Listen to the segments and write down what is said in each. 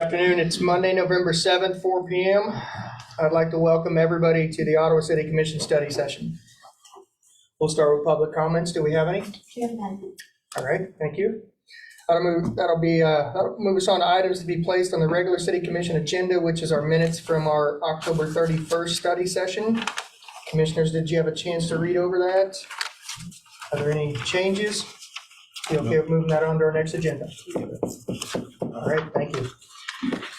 Afternoon. It's Monday, November 7th, 4 p.m. I'd like to welcome everybody to the Ottawa City Commission study session. We'll start with public comments. Do we have any? We have none. All right, thank you. That'll move us on to items to be placed on the regular City Commission agenda, which is our minutes from our October 31st study session. Commissioners, did you have a chance to read over that? Are there any changes? You okay with moving that on to our next agenda? All right, thank you.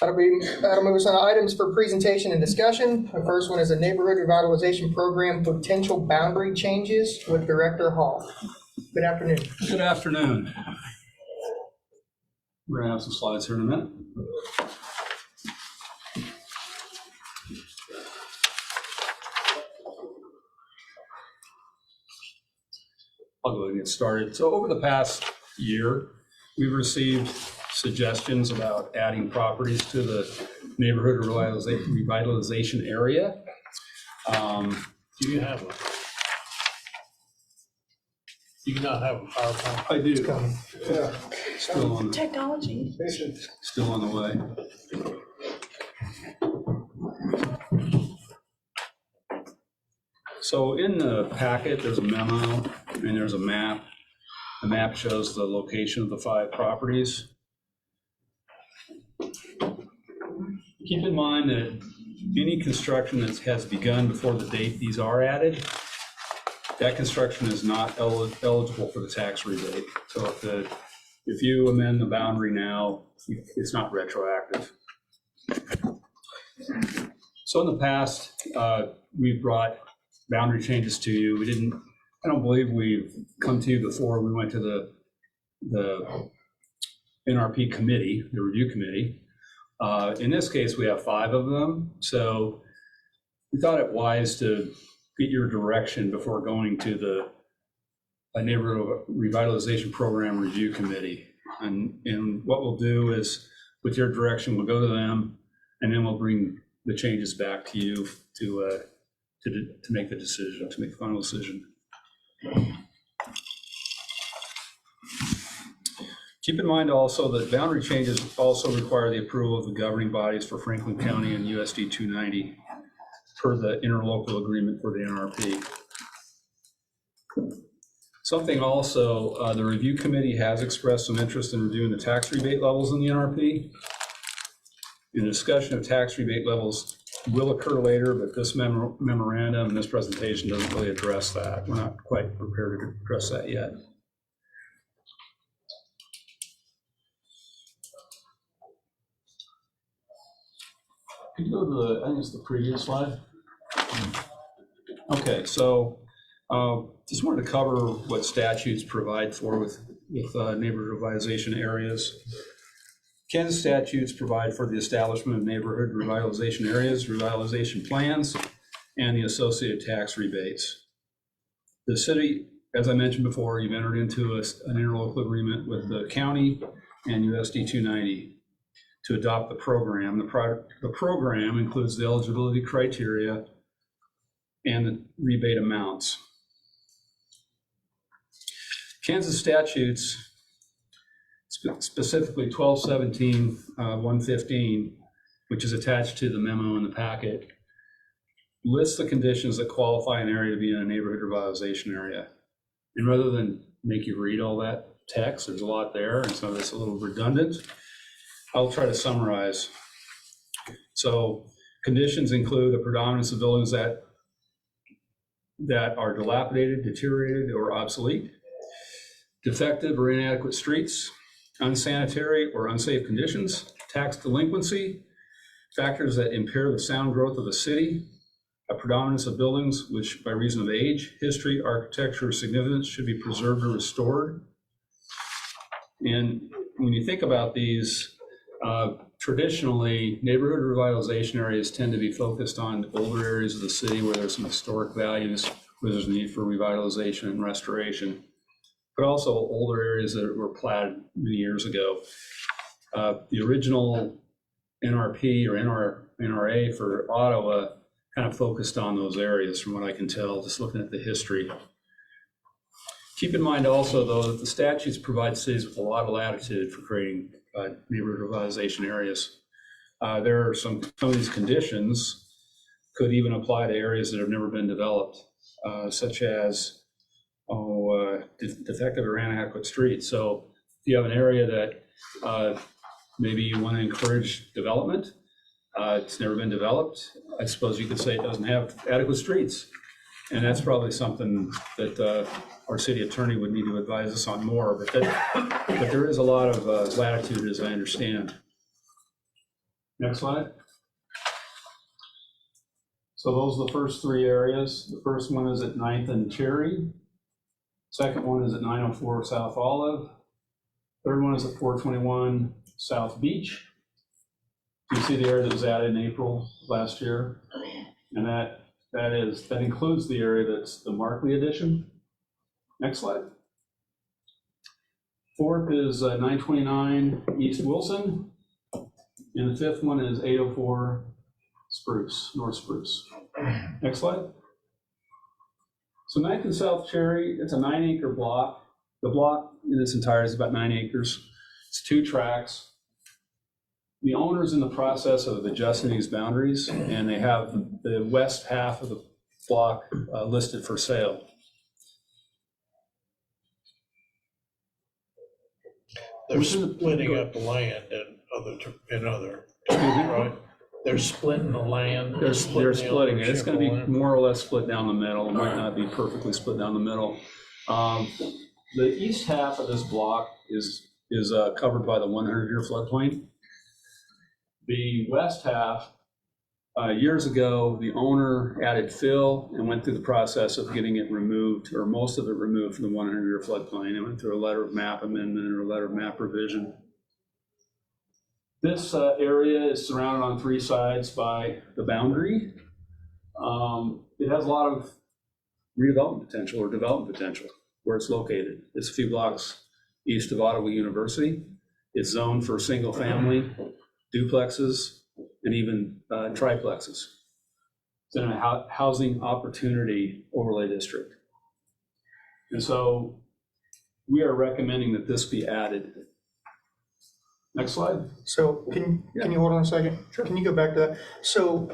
That'll move us on to items for presentation and discussion. The first one is a neighborhood revitalization program potential boundary changes with Director Hall. Good afternoon. Good afternoon. We're gonna have some slides here in a minute. I'll go ahead and get started. So over the past year, we've received suggestions about adding properties to the neighborhood revitalization area. Do you have one? You do not have a PowerPoint. I do. Yeah. Still on, Technology. still on the way. So in the packet, there's a memo and there's a map. The map shows the location of the 5 properties. Keep in mind that any construction that has begun before the date these are added, that construction is not eligible for the tax rebate. So if you amend the boundary now, it's not retroactive. So in the past, we've brought boundary changes to you. I don't believe we've come to you before. We went to the NRP committee, the review committee. In this case, we have 5 of them. So we thought it wise to get your direction before going to the neighborhood revitalization program review committee. And what we'll do is, with your direction, we'll go to them, and then we'll bring the changes back to you to make the decision, to make the final decision. Keep in mind also that boundary changes also require the approval of the governing bodies for Franklin County and USD 290 per the interlocal agreement for the NRP. Something also, the review committee has expressed some interest in reviewing the tax rebate levels in the NRP. The discussion of tax rebate levels will occur later, but this memorandum and this presentation doesn't really address that. We're not quite prepared to address that yet. Could you go to the, I think it's the previous slide. Okay, so just wanted to cover what statutes provide for with neighborhood revitalization areas. Kansas statutes provide for the establishment of neighborhood revitalization areas, revitalization plans, and the associated tax rebates. The city, as I mentioned before, you've entered into an interlocal agreement with the county and USD 290 to adopt the program. The program includes the eligibility criteria and the rebate amounts. Kansas statutes, specifically 1217-115, which is attached to the memo in the packet, lists the conditions that qualify an area to be in a neighborhood revitalization area. And rather than make you read all that text, there's a lot there, and so it's a little redundant. I'll try to summarize. So conditions include a predominance of buildings that are dilapidated, deteriorated, or obsolete, defective or inadequate streets, unsanitary or unsafe conditions, tax delinquency, factors that impair the sound growth of a city, a predominance of buildings which by reason of age, history, architecture, or significance should be preserved or restored. And when you think about these, traditionally, neighborhood revitalization areas tend to be focused on older areas of the city where there's some historic values, where there's a need for revitalization and restoration, but also older areas that were platted many years ago. The original NRP or NRA for Ottawa kind of focused on those areas, from what I can tell, just looking at the history. Keep in mind also, though, that the statutes provide cities with a lot of latitude for creating neighborhood revitalization areas. There are some of these conditions could even apply to areas that have never been developed, such as defective or inadequate streets. So if you have an area that maybe you want to encourage development, it's never been developed, I suppose you could say it doesn't have adequate streets. And that's probably something that our city attorney would need to advise us on more, but there is a lot of latitude, as I understand. Next slide. So those are the first three areas. The first one is at 9th and Cherry. Second one is at 904 South Olive. Third one is at 421 South Beach. You see the area that was added in April last year, and that includes the area that's the Markley addition. Next slide. Fourth is 929 East Wilson, and the fifth one is 804 Spruce, North Spruce. Next slide. So 9th and South Cherry, it's a 9-acre block. The block in its entirety is about 9 acres. It's 2 tracks. The owner's in the process of adjusting these boundaries, and they have the west half of the block listed for sale. They're splitting up the land in other, right? They're splitting the land. They're splitting it. It's ownership going to be of land. more or less split down the middle. It might not be perfectly split down the middle. The east half of this block is covered by the 100-year floodplain. The west half, years ago, the owner added fill and went through the process of getting it removed, or most of it removed from the 100-year floodplain. It went through a letter of map amendment or a letter of map revision. This area is surrounded on 3 sides by the boundary. It has a lot of redevelopment potential or development potential where it's located. It's a few blocks east of Ottawa University. It's zoned for single family, duplexes, and even triplexes. It's in a housing opportunity overlay district. And so we are recommending that this be added. Next slide. So can you hold on a second? Sure. Can you go back to that? So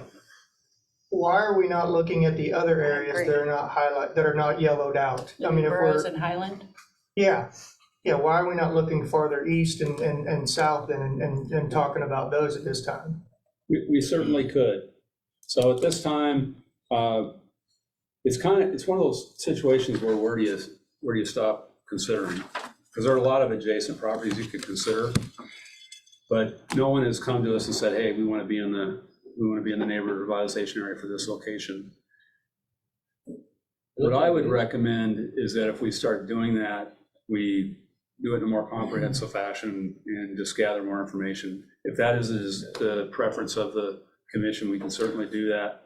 why are we not looking at the other areas that are not that are not yellowed out? I mean, if Burroughs we're, and Highland? yeah, why are we not looking farther east and south and talking about those at this time? We certainly could. So at this time, it's one of those situations where do you stop considering? Because there are a lot of adjacent properties you could consider, but no one has come to us and said, hey, we want to be in the neighborhood revitalization area for this location. What I would recommend is that if we start doing that, we do it in a more comprehensive fashion and just gather more information. If that is the preference of the commission, we can certainly do that.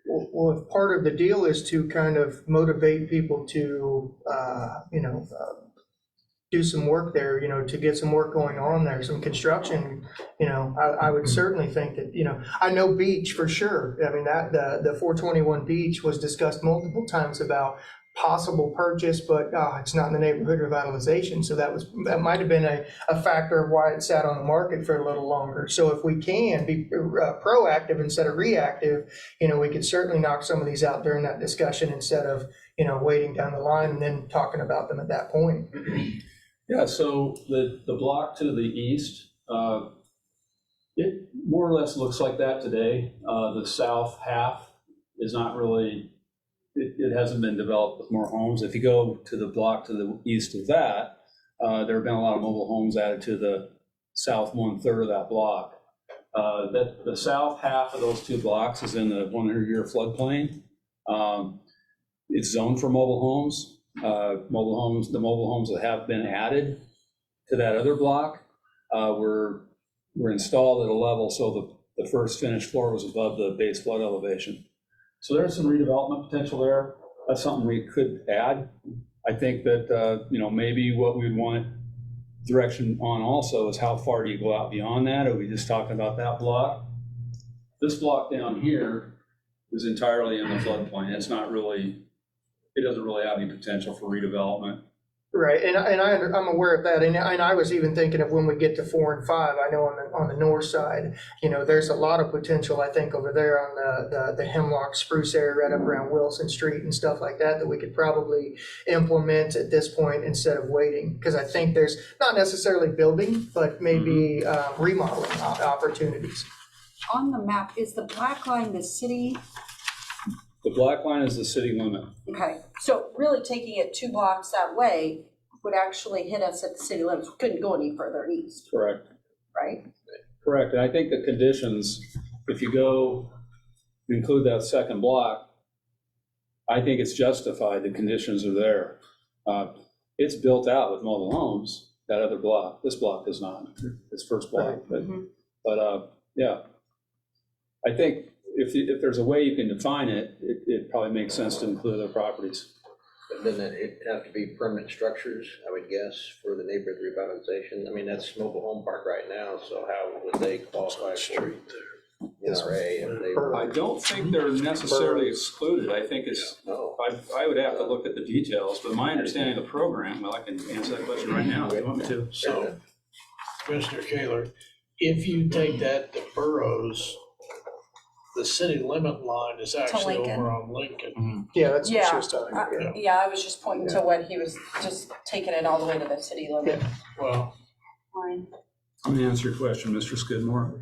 Well, if part of the deal is to kind of motivate people to, do some work there, to get some work going on there, some construction, I would certainly think that, I know beach for sure. I mean, that the 421 beach was discussed multiple times about possible purchase, but it's not in the neighborhood revitalization. So that might have been a factor of why it sat on the market for a little longer. So if we can be proactive instead of reactive, we could certainly knock some of these out during that discussion instead of, waiting down the line and then talking about them at that point. Yeah, so the block to the east, it more or less looks like that today. The south half is not really, it hasn't been developed with more homes. If you go to the block to the east of that, there have been a lot of mobile homes added to the south 1/3 of that block. The south half of those 2 blocks is in the 100-year floodplain. It's zoned for mobile homes. The mobile homes that have been added to that other block were installed at a level so the first finished floor was above the base flood elevation. So there's some redevelopment potential there. That's something we could add. I think that maybe what we'd want direction on also is how far do you go out beyond that? Are we just talking about that block? This block down here is entirely in the floodplain. It doesn't really have any potential for redevelopment. Right, and I'm aware of that, and I was even thinking of when we get to 4 and 5, I know on the north side, there's a lot of potential, I think, over there on the hemlock spruce area right up around Wilson Street and stuff like that we could probably implement at this point instead of waiting, because I think there's not necessarily building, but maybe remodeling opportunities. On the map, is the black line the city? The black line is the city limit. Okay, so really taking it 2 blocks that way would actually hit us at the city limits. We couldn't go any further east, Correct. right? Correct, and I think the conditions, if you go include that second block, I think it's justified, the conditions are there. It's built out with mobile homes, that other block. This block is not, this first block, but yeah. I think if there's a way you can define it, it probably makes sense to include other properties. But doesn't it have to be permanent structures, I would guess, for the neighborhood revitalization? I mean, that's mobile home park right now, so how would they qualify for NRA if they? I don't think they're necessarily excluded. I think it's, I would have to look at the details, but my understanding of the program, well, I can answer that question right now if you want me to. So, Mr. Kaler, if you take that to boroughs, the city limit line is actually Lincoln. over on Lincoln. Yeah, that's what Yeah, she was talking about. Yeah, I was just pointing to what he was, just taking it all the way to the city limit Well, line. Let me answer your question, Mr. Skidmore.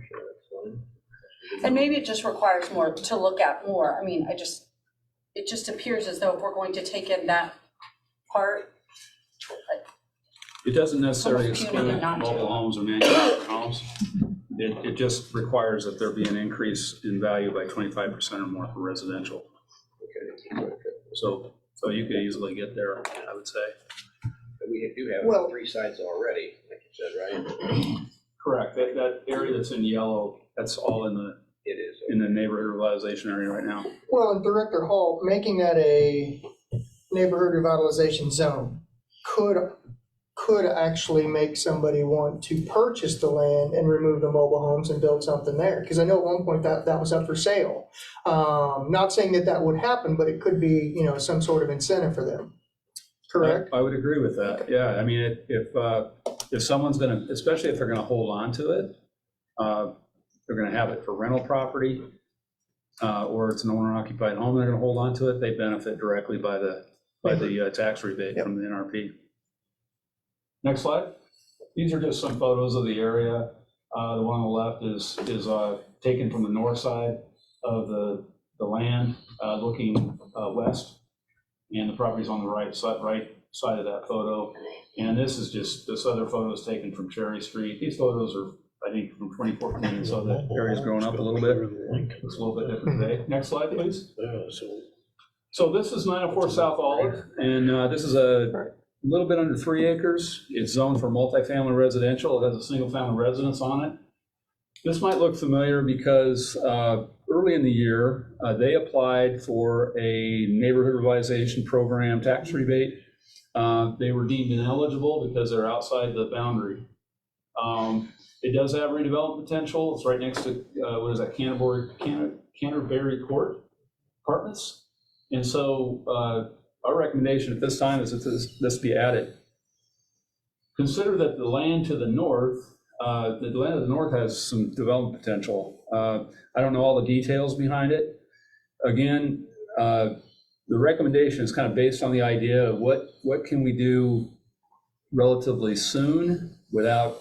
And maybe it just requires more to look at more. I mean, it just appears as though if we're going to take in that part, It doesn't necessarily Almost exclude punitive not to. mobile homes or manufactured homes. It just requires that there be an increase in value by 25% or more for residential. So you could easily get there, I would say. But we do have Well- 3 sites already, like you said, right? Correct. That area that's in yellow, that's all in It is. the neighborhood revitalization area right now. Well, and Director Hall, making that a neighborhood revitalization zone could actually make somebody want to purchase the land and remove the mobile homes and build something there. Because I know at one point that was up for sale. Not saying that would happen, but it could be, some sort of incentive for them. Correct? I would agree with that. Yeah, I mean, if someone's gonna, especially if they're gonna hold on to it, they're gonna have it for rental property, or it's an owner occupied home, they're gonna hold on to it, they benefit directly by the tax rebate from the NRP. Next slide. These are just some photos of the area. The one on the left is taken from the north side of the land, looking west, and the property's on the right side of that photo. And this other photo is taken from Cherry Street. These photos are, I think, from 2014, so the area's grown up a little bit. Looks a little bit different today. Next slide, please. So this is 904 South Olive, and this is a little bit under 3 acres. It's zoned for multifamily residential. It has a single family residence on it. This might look familiar because early in the year, they applied for a neighborhood revitalization program tax rebate. They were deemed ineligible because they're outside the boundary. It does have redevelopment potential. It's right next to, Canterbury Court Apartments. And so our recommendation at this time is that this be added. Consider that the land to the north has some development potential. I don't know all the details behind it. Again, the recommendation is kind of based on the idea of what can we do relatively soon without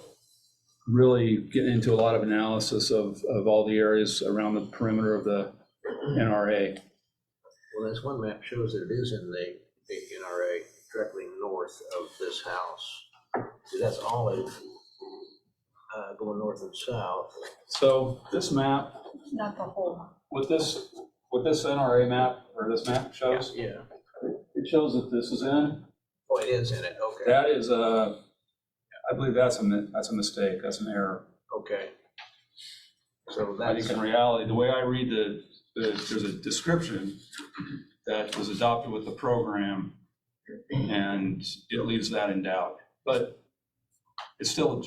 really getting into a lot of analysis of all the areas around the perimeter of the NRA. Well, this one map shows that it is in the NRA directly north of this house. So that's Olive, going north and south. So this map, Not the whole. what this NRA map, or this map shows, Yeah. it shows that this is in. Oh, it is in it, okay. That is I believe that's a mistake, that's an error. Okay. So I that's, think in reality, the way I read there's a description that was adopted with the program, and it leaves that in doubt. But it's still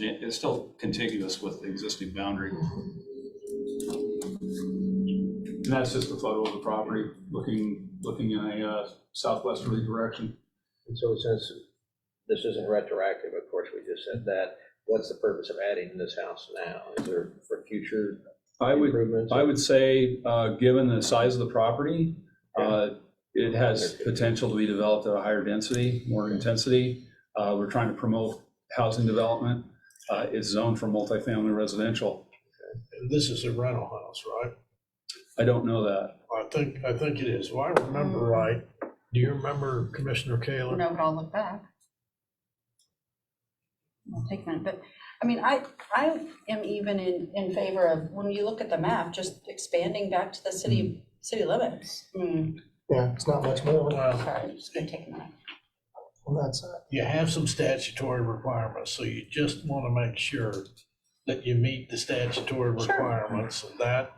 contiguous with the existing boundary. And that's just a photo of the property looking in a southwesterly direction. and so since this isn't retroactive, of course, we just said that. What's the purpose of adding this house now? Is there for future improvements? I would say, given the size of the property, it has potential to be developed at a higher density, more intensity. We're trying to promote housing development. It's zoned for multifamily residential. And this is a rental house, right? I don't know that. I think it is. If I remember right, do you remember Commissioner Kaler? No, but I'll look back. I'll take that, but, I mean, I am even in favor of, when you look at the map, just expanding back to the city limits. I mean, Yeah, it's not much more Well, sorry, it's gonna take a minute. on that side. you have some statutory requirements, so you just want to make sure that you meet the statutory Sure. requirements. And that,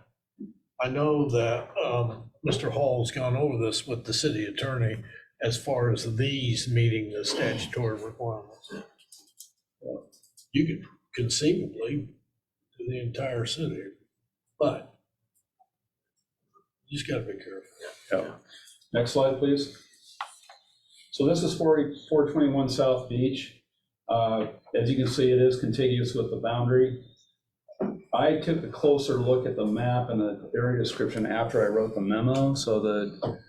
I know that Mr. Hall's gone over this with the city attorney as far as these meeting the statutory requirements. You could conceivably do the entire city, but you just gotta be careful. Yeah. Next slide, please. So this is 421 South Beach. As you can see, it is contiguous with the boundary. I took a closer look at the map and the area description after I wrote the memo, so that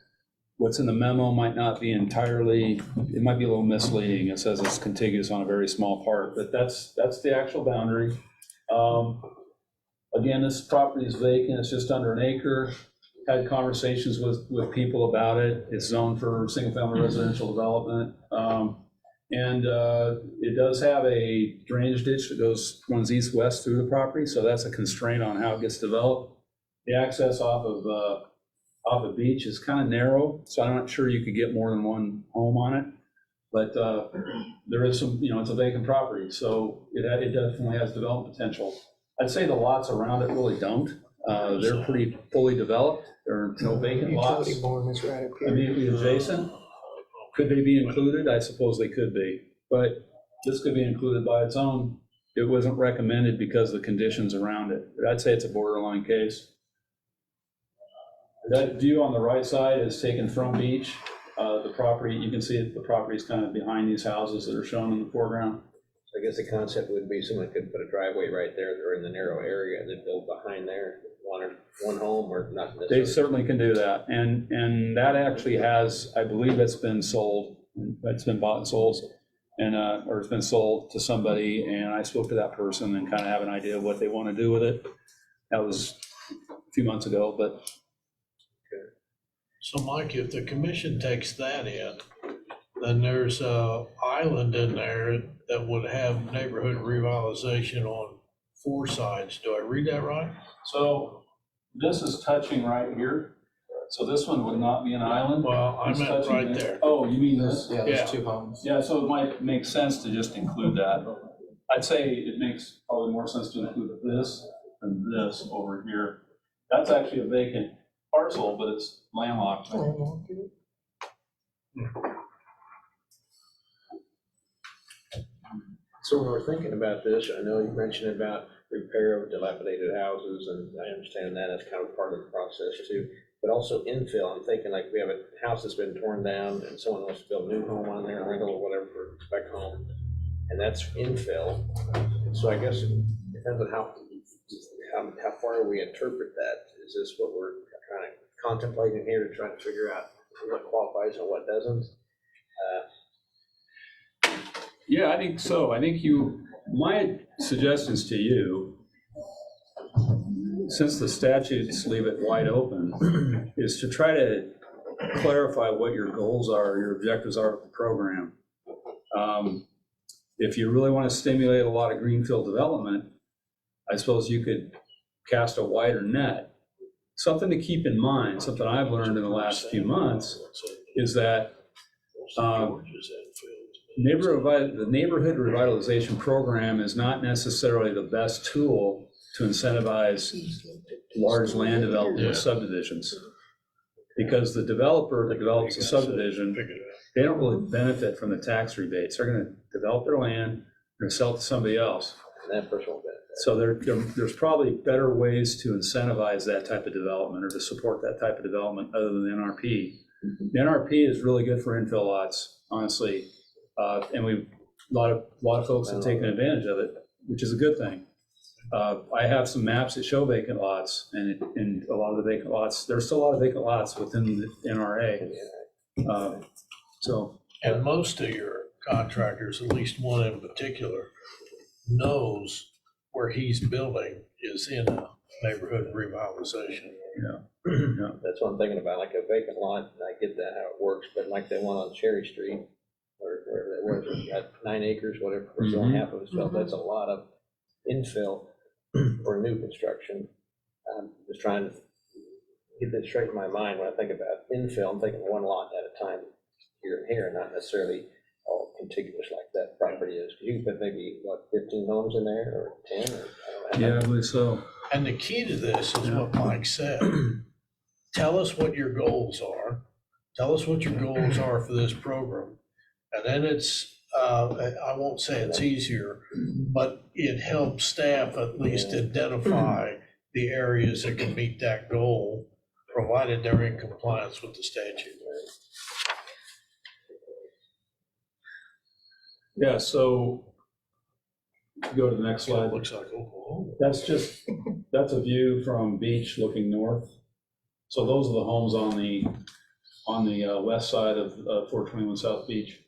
what's in the memo might not be entirely, it might be a little misleading. It says it's contiguous on a very small part, but that's the actual boundary. Again, this property is vacant, it's just under an acre. Had conversations with people about it. It's zoned for single-family residential development. And it does have a drainage ditch that runs east-west through the property, so that's a constraint on how it gets developed. The access off of beach is kind of narrow, so I'm not sure you could get more than one home on it. But there is some, it's a vacant property, so it definitely has development potential. I'd say the lots around it really don't. They're pretty fully developed. There are no vacant lots Utility barn is right up here. immediately adjacent. Could they be included? I suppose they could be, but this could be included by its own. It wasn't recommended because of the conditions around it. But I'd say it's a borderline case. That view on the right side is taken from beach. The property, you can see it, the property is kind of behind these houses that are shown in the foreground. So I guess the concept would be someone could put a driveway right there, or in the narrow area, and then build behind there, one home, or not necessarily. They certainly can do that, and that actually has, I believe it's been sold, it's been bought and sold, and or it's been sold to somebody, and I spoke to that person and kind of have an idea of what they want to do with it. That was a few months ago, but. So Mike, if the commission takes that in, then there's a island in there that would have neighborhood revitalization on 4 sides. Do I read that right? So this is touching right here. So this one would not be an island. Well, I It's meant touching right this. there. Oh, you mean this? Yeah, Yeah. there's 2 homes. Yeah, so it might make sense to just include that. I'd say it makes probably more sense to include this than this over here. That's actually a vacant parcel, but it's landlocked. So when we're thinking about this, I know you mentioned about repair of dilapidated houses, and I understand that as kind of part of the process too. But also infill, I'm thinking like we have a house that's been torn down and someone wants to build a new home on there, rental or whatever, for spec home, and that's infill. So I guess it depends on how far we interpret that. Is this what we're kind of contemplating here to try to figure out what qualifies and what doesn't? Yeah, I think so. I think my suggestions to you, since the statutes leave it wide open, is to try to clarify what your goals are, your objectives are of the program. If you really want to stimulate a lot of greenfield development, I suppose you could cast a wider net. Something to keep in mind, something I've learned in the last few months, is that the neighborhood revitalization program is not necessarily the best tool to incentivize large land development of subdivisions. Because the developer that develops a subdivision, they don't really benefit from the tax rebates. They're going to develop their land, they're going to sell it to somebody else. And that person will benefit. So there's probably better ways to incentivize that type of development or to support that type of development other than the NRP. The NRP is really good for infill lots, honestly. And a lot of folks have taken advantage of it, which is a good thing. I have some maps that show vacant lots, and a lot of the vacant lots, there's still a lot of vacant lots within the NRA. So, And most of your contractors, at least one in particular, knows where he's building is in a neighborhood revitalization. That's what I'm thinking about, like a vacant lot, and I get that, how it works, but like the one on Cherry Street, or what is it, at 9 acres, whatever, it's only half of it's built, that's a lot of infill for new construction. I'm just trying to get that straight in my mind when I think about infill. I'm thinking one lot at a time here and here, not necessarily all contiguous like that property is. Because you can put maybe, what, 15 homes in there, or 10, or I don't know. yeah, I believe so. And the key to this is what Mike said. Tell us what your goals are. Tell us what your goals are for this program. And then it's, I won't say it's easier, but it helps staff at least identify the areas that can meet that goal, provided they're in compliance with the statute. Yeah, so go to the next So it slide. looks like Oklahoma. That's a view from beach looking north. So those are the homes on the west side of 421 South Beach.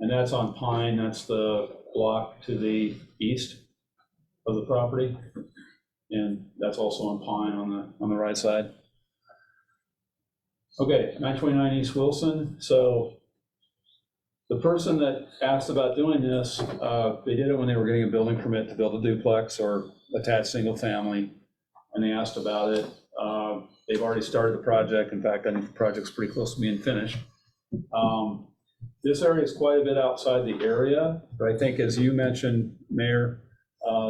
And that's on Pine, that's the block to the east of the property. And that's also on Pine on the right side. Okay, 929 East Wilson. So the person that asked about doing this, they did it when they were getting a building permit to build a duplex or attached single family, and they asked about it. They've already started the project. In fact, I think the project's pretty close to being finished. This area is quite a bit outside the area, but I think, as you mentioned, Mayor,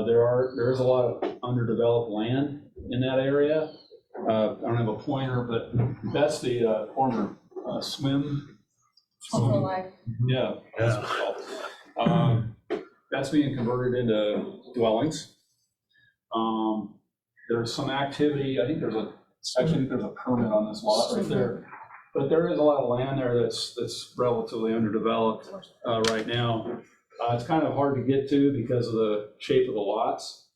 there is a lot of underdeveloped land in that area. I don't have a pointer, but that's the former swim. Yeah. That's being converted into dwellings. There's some activity, I think there's a permit on this lot right there. But there is a lot of land there that's relatively underdeveloped right now. It's kind of hard to get to because of the shape of the lots,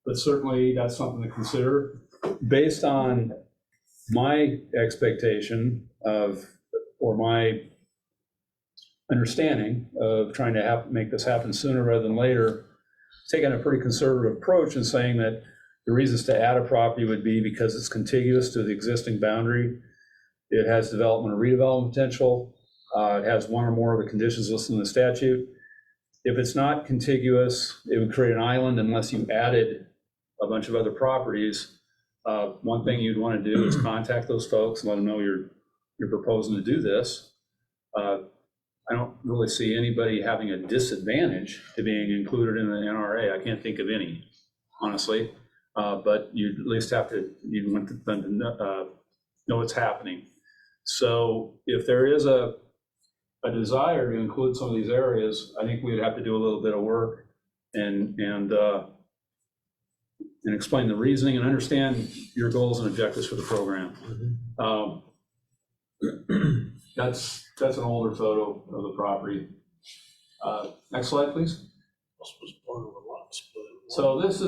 but certainly that's something to consider. Based on my expectation or my understanding of trying to make this happen sooner rather than later, taking a pretty conservative approach and saying that the reasons to add a property would be because it's contiguous to the existing boundary. It has development or redevelopment potential. It has one or more of the conditions listed in the statute. If it's not contiguous, it would create an island unless you added a bunch of other properties. One thing you'd want to do is contact those folks and let them know you're proposing to do this. I don't really see anybody having a disadvantage to being included in the NRA. I can't think of any, honestly. But you'd at least you'd want them to know what's happening. So if there is a desire to include some of these areas, I think we'd have to do a little bit of work and explain the reasoning and understand your goals and objectives for the program. That's an older photo of the property. Next slide, please. This was part of a lot split. So this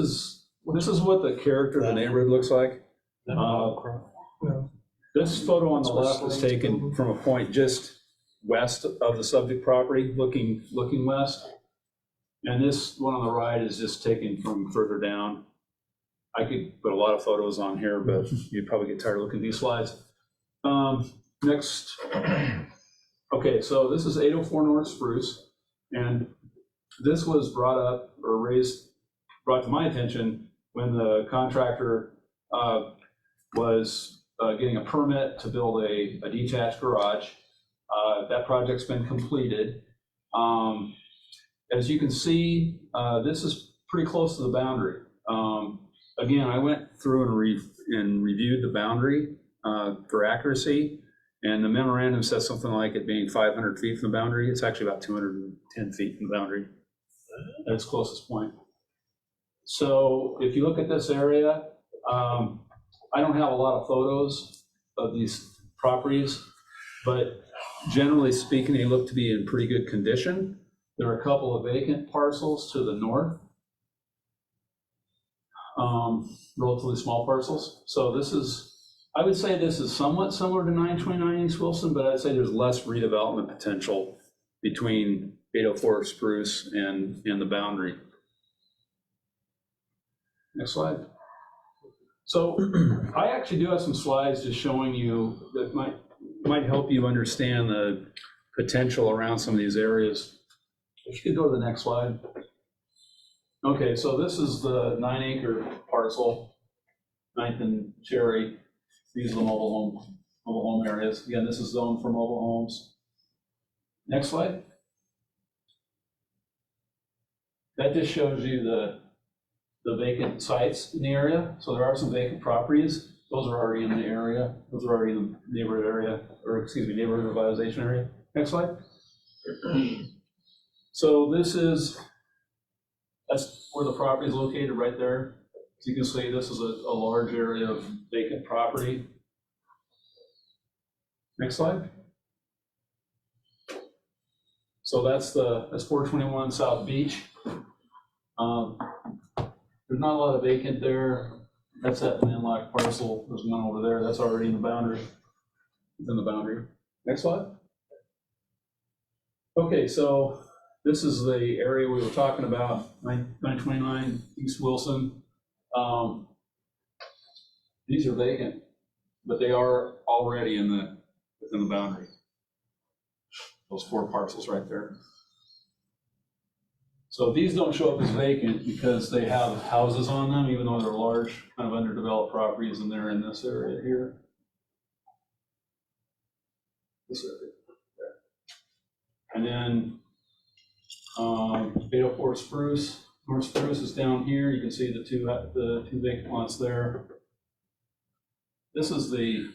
is what the character of the neighborhood looks like. This photo on the left was taken from a point just west of the subject property, looking west. And this one on the right is just taken from further down. I could put a lot of photos on here, but you'd probably get tired of looking at these slides. Next. Okay, so this is 804 North Spruce, and this was brought to my attention when the contractor was getting a permit to build a detached garage. That project's been completed. As you can see, this is pretty close to the boundary. Again, I went through and reviewed the boundary for accuracy, and the memorandum says something like it being 500 feet from the boundary. It's actually about 210 feet from the boundary at its closest point. So if you look at this area, I don't have a lot of photos of these properties, but Generally speaking, they look to be in pretty good condition. There are a couple of vacant parcels to the north. Relatively small parcels. So this is, I would say this is somewhat similar to 929 East Wilson, but I'd say there's less redevelopment potential between 804 Spruce and the boundary. Next slide. So I actually do have some slides just showing you that might help you understand the potential around some of these areas. If you could go to the next slide. Okay, so this is the 9-acre parcel, 9th and Cherry. These are the mobile home areas. Again, this is zoned for mobile homes. Next slide. That just shows you the vacant sites in the area. So there are some vacant properties. Those are already in the area. Those are already in the neighborhood area, or excuse me, neighborhood revitalization area. Next slide. So that's where the property is located right there. As you can see, this is a large area of vacant property. Next slide. So that's 421 South Beach. There's not a lot of vacant there. That's that landlocked parcel. There's one over there. That's already in the boundary. Within the boundary. Next slide. Okay, so this is the area we were talking about, 929 East Wilson. These are vacant, but they are already within the boundary. Those 4 parcels right there. So these don't show up as vacant because they have houses on them, even though they're large, kind of underdeveloped properties, and they're in this area here. This area there. And then 804 Spruce, North Spruce is down here. You can see the two vacant lots there. This is the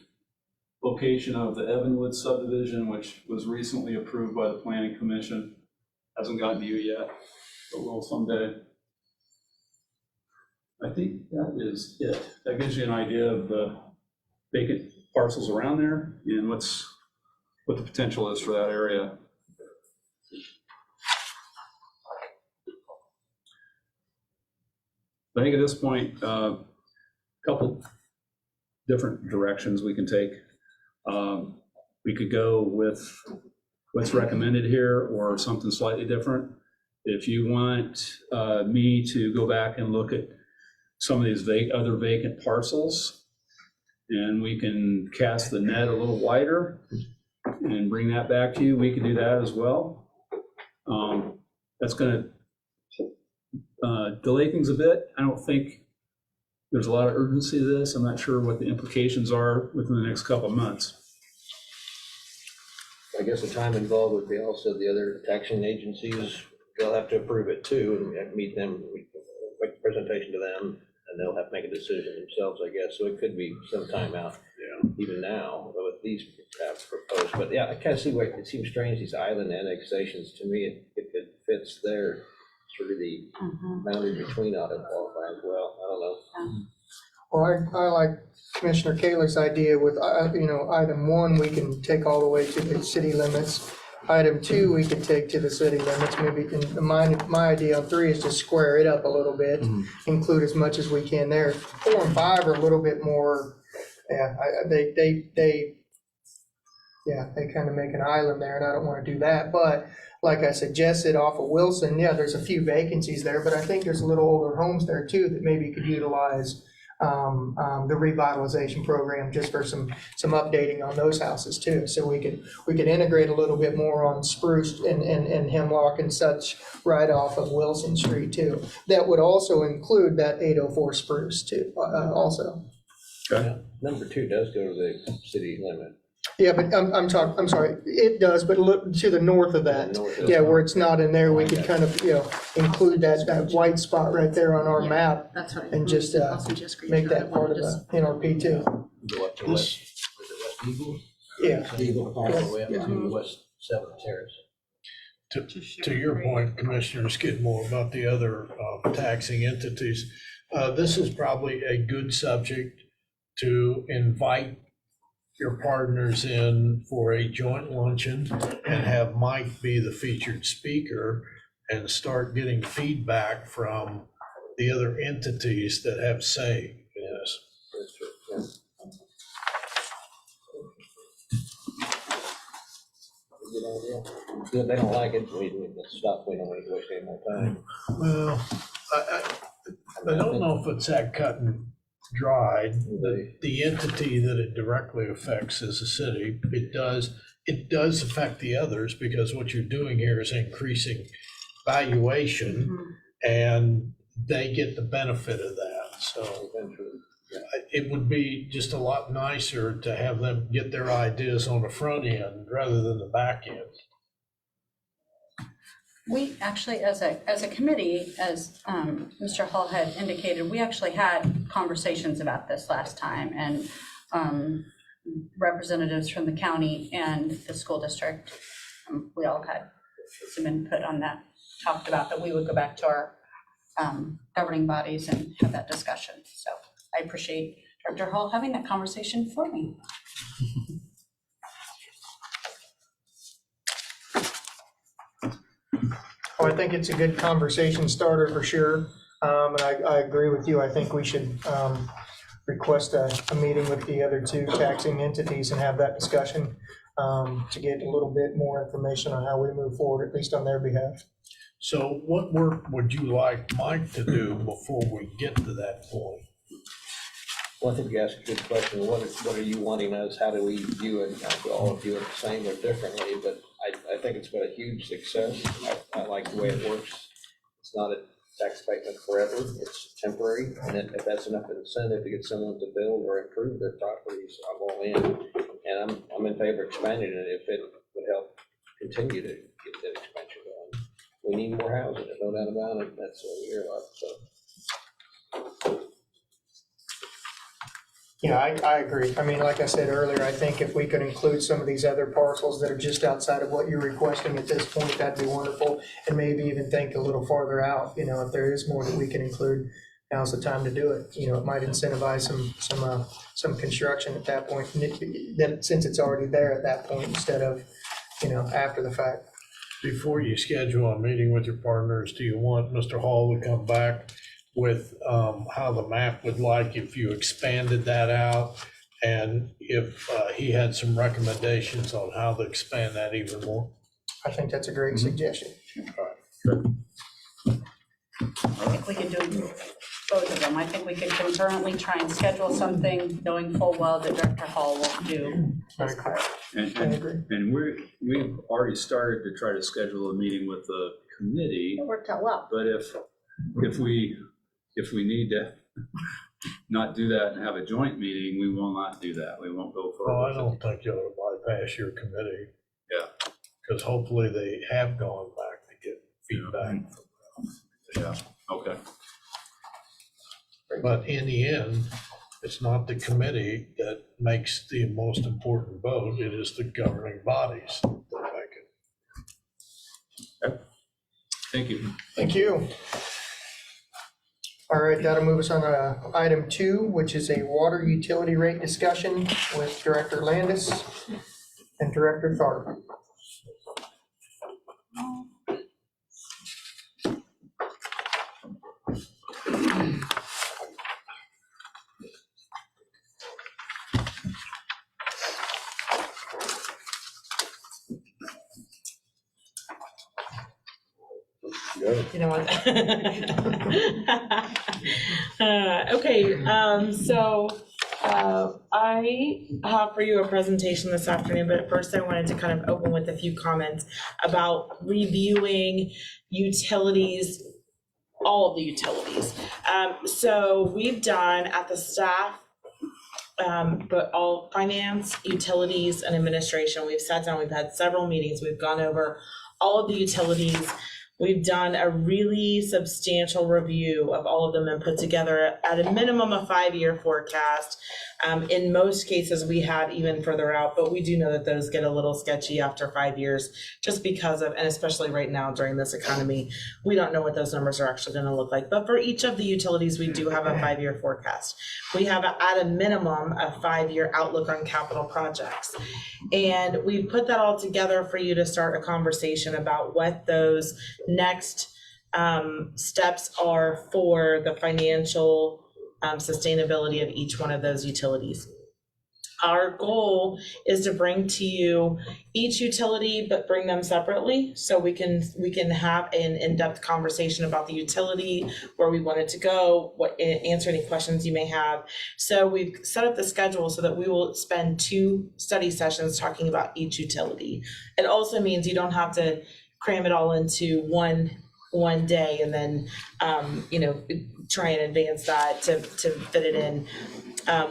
location of the Evanwood subdivision, which was recently approved by the Planning Commission. Hasn't gotten to you yet, but will someday. I think that is it. That gives you an idea of the vacant parcels around there and what the potential is for that area. I think at this point, a couple different directions we can take. We could go with what's recommended here or something slightly different. If you want me to go back and look at some of these other vacant parcels, and we can cast the net a little wider and bring that back to you, we can do that as well. That's going to delay things a bit. I don't think there's a lot of urgency to this. I'm not sure what the implications are within the next couple of months. I guess the time involved would be also the other taxing agencies. They'll have to approve it too, and we have to meet them, make a presentation to them, and they'll have to make a decision themselves, I guess. So it could be some time out, even now, with these proposed. But yeah, I kind of see why it seems strange, these island annexations. To me, if it fits there, sort of the boundary between ought to qualify as well. I don't know. Well, I like Commissioner Kaler's idea with, item 1, we can take all the way to the city limits. Item 2, we can take to the city limits. Maybe my idea on 3 is to square it up a little bit, include as much as we can there. 4 and 5 are a little bit more, they kind of make an island there, and I don't want to do that. But like I suggested off of Wilson, there's a few vacancies there, but I think there's a little older homes there too that maybe could utilize the revitalization program just for some updating on those houses too. So we could integrate a little bit more on Spruce and Hemlock and such right off of Wilson Street too. That would also include that 804 Spruce too, also. Okay. Yeah. Number 2 does go to the city limit. Yeah, but I'm sorry, it does, but look to the north of that. Where it's not in there, we could kind of, include that white spot right there on our map That's right. and just make that part of the NRP too. Go up to West, was it West Eagle? Yeah. Eagle, all the way up Yeah. to West 7th Terrace. To your point, Commissioner Skidmore, about the other taxing entities, this is probably a good subject to invite your partners in for a joint luncheon and have Mike be the featured speaker and start getting feedback from the other entities that have say in this. That's true, yeah. Good idea. If they don't like it, we can stop, we don't need to waste any more time. Well, I don't know if it's that cut and dried. The entity that it directly affects is the city. It does affect the others because what you're doing here is increasing valuation and they get the benefit of that. So it would be just a lot nicer to have them get their ideas on the front end rather than the back end. We actually, as a committee, as Mr. Hall had indicated, we actually had conversations about this last time, and representatives from the county and the school district, we all had some input on that, talked about that we would go back to our governing bodies and have that discussion. So I appreciate Director Hall having that conversation for me. Well, I think it's a good conversation starter for sure. And I agree with you. I think we should request a meeting with the other two taxing entities and have that discussion to get a little bit more information on how we move forward, at least on their behalf. So what work would you like Mike to do before we get to that point? Well, I think you asked a good question. What are you wanting us? How do we view it? We all view it the same or differently, but I think it's been a huge success. I like the way it works. It's not a tax abatement forever. It's temporary. And if that's enough incentive to get someone to build or improve their properties, I'm all in. And I'm in favor of expanding it if it would help continue to get that expansion going. We need more housing, there's no doubt about it. That's what we hear a lot, so. Yeah, I agree. I mean, like I said earlier, I think if we could include some of these other parcels that are just outside of what you're requesting at this point, that'd be wonderful. And maybe even think a little farther out, if there is more that we can include, now's the time to do it. It might incentivize some construction at that point, since it's already there at that point, instead of, after the fact. Before you schedule a meeting with your partners, do you want Mr. Hall to come back with how the map would like if you expanded that out? And if he had some recommendations on how to expand that even more? I think that's a great suggestion. I think we could do both of them. I think we could concurrently try and schedule something, knowing full well that Director Hall will do his part. And we've already started to try to schedule a meeting with the committee. It worked out well. But if we need to not do that and have a joint meeting, we will not do that. We won't go Well, I forward. don't think you ought to bypass your committee. Yeah. Because hopefully they have gone back to get feedback. Yeah, okay. But in the end, it's not the committee that makes the most important vote. It is the governing bodies that make it. Thank you. Thank you. All right, that'll move us on to item 2, which is a water utility rate discussion with Director Landis and Director Tharp. You know what? Okay, so I have for you a presentation this afternoon, but first I wanted to kind of open with a few comments about reviewing utilities, all of the utilities. So we've done at the staff, but all finance, utilities, and administration, we've sat down, we've had several meetings, we've gone over all of the utilities. We've done a really substantial review of all of them and put together at a minimum a 5-year forecast. In most cases, we have even further out, but we do know that those get a little sketchy after 5 years just because of, and especially right now during this economy, we don't know what those numbers are actually going to look like. But for each of the utilities, we do have a 5-year forecast. We have at a minimum a 5-year outlook on capital projects. And we put that all together for you to start a conversation about what those next steps are for the financial sustainability of each one of those utilities. Our goal is to bring to you each utility, but bring them separately, so we can have an in-depth conversation about the utility, where we want it to go, answer any questions you may have. So we've set up the schedule so that we will spend 2 study sessions talking about each utility. It also means you don't have to cram it all into one day and then try and advance that to fit it in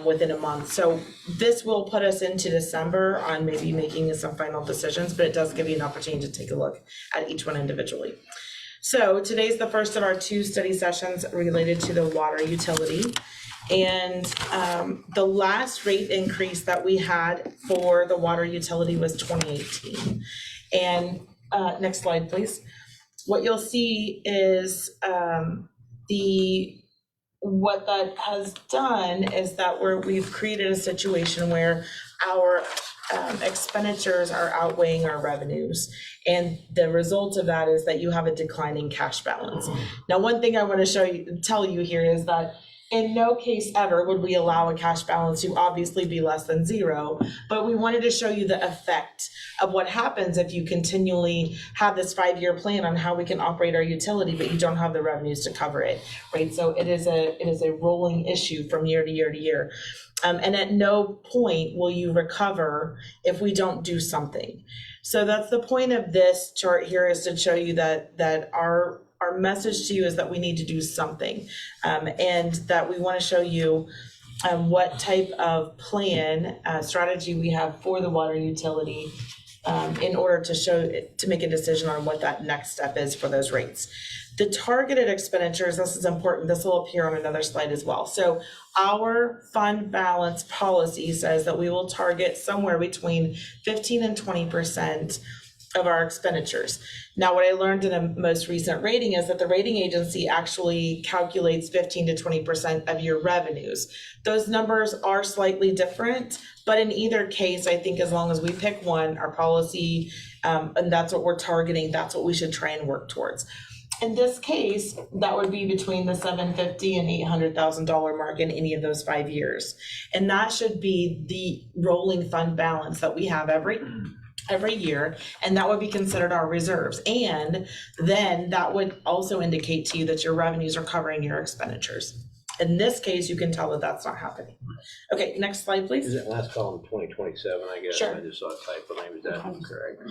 within a month. So this will put us into December on maybe making some final decisions, but it does give you an opportunity to take a look at each one individually. So today's the first of our 2 study sessions related to the water utility. And the last rate increase that we had for the water utility was 2018. And next slide, please. What you'll see is what that has done is that we've created a situation where our expenditures are outweighing our revenues. And the result of that is that you have a declining cash balance. Now, one thing I want to tell you here is that in no case ever would we allow a cash balance to obviously be less than 0, but we wanted to show you the effect of what happens if you continually have this 5-year plan on how we can operate our utility, but you don't have the revenues to cover it, right? So it is a rolling issue from year to year to year. And at no point will you recover if we don't do something. So that's the point of this chart here, is to show you that our message to you is that we need to do something, and that we want to show you what type of plan strategy we have for the water utility in order to make a decision on what that next step is for those rates. The targeted expenditures, this is important, this will appear on another slide as well. So our fund balance policy says that we will target somewhere between 15 and 20% of our expenditures. Now, what I learned in a most recent rating is that the rating agency actually calculates 15 to 20% of your revenues. Those numbers are slightly different, but in either case, I think as long as we pick one, our policy, and that's what we're targeting, that's what we should try and work towards. In this case, that would be between the $750,000 and $800,000 mark in any of those 5 years. And that should be the rolling fund balance that we have every year, and that would be considered our reserves. And then that would also indicate to you that your revenues are covering your expenditures. In this case, you can tell that that's not happening. Okay, next slide, please. Is that last column 2027, I guess? Sure. I just saw a typo name. Is that correct?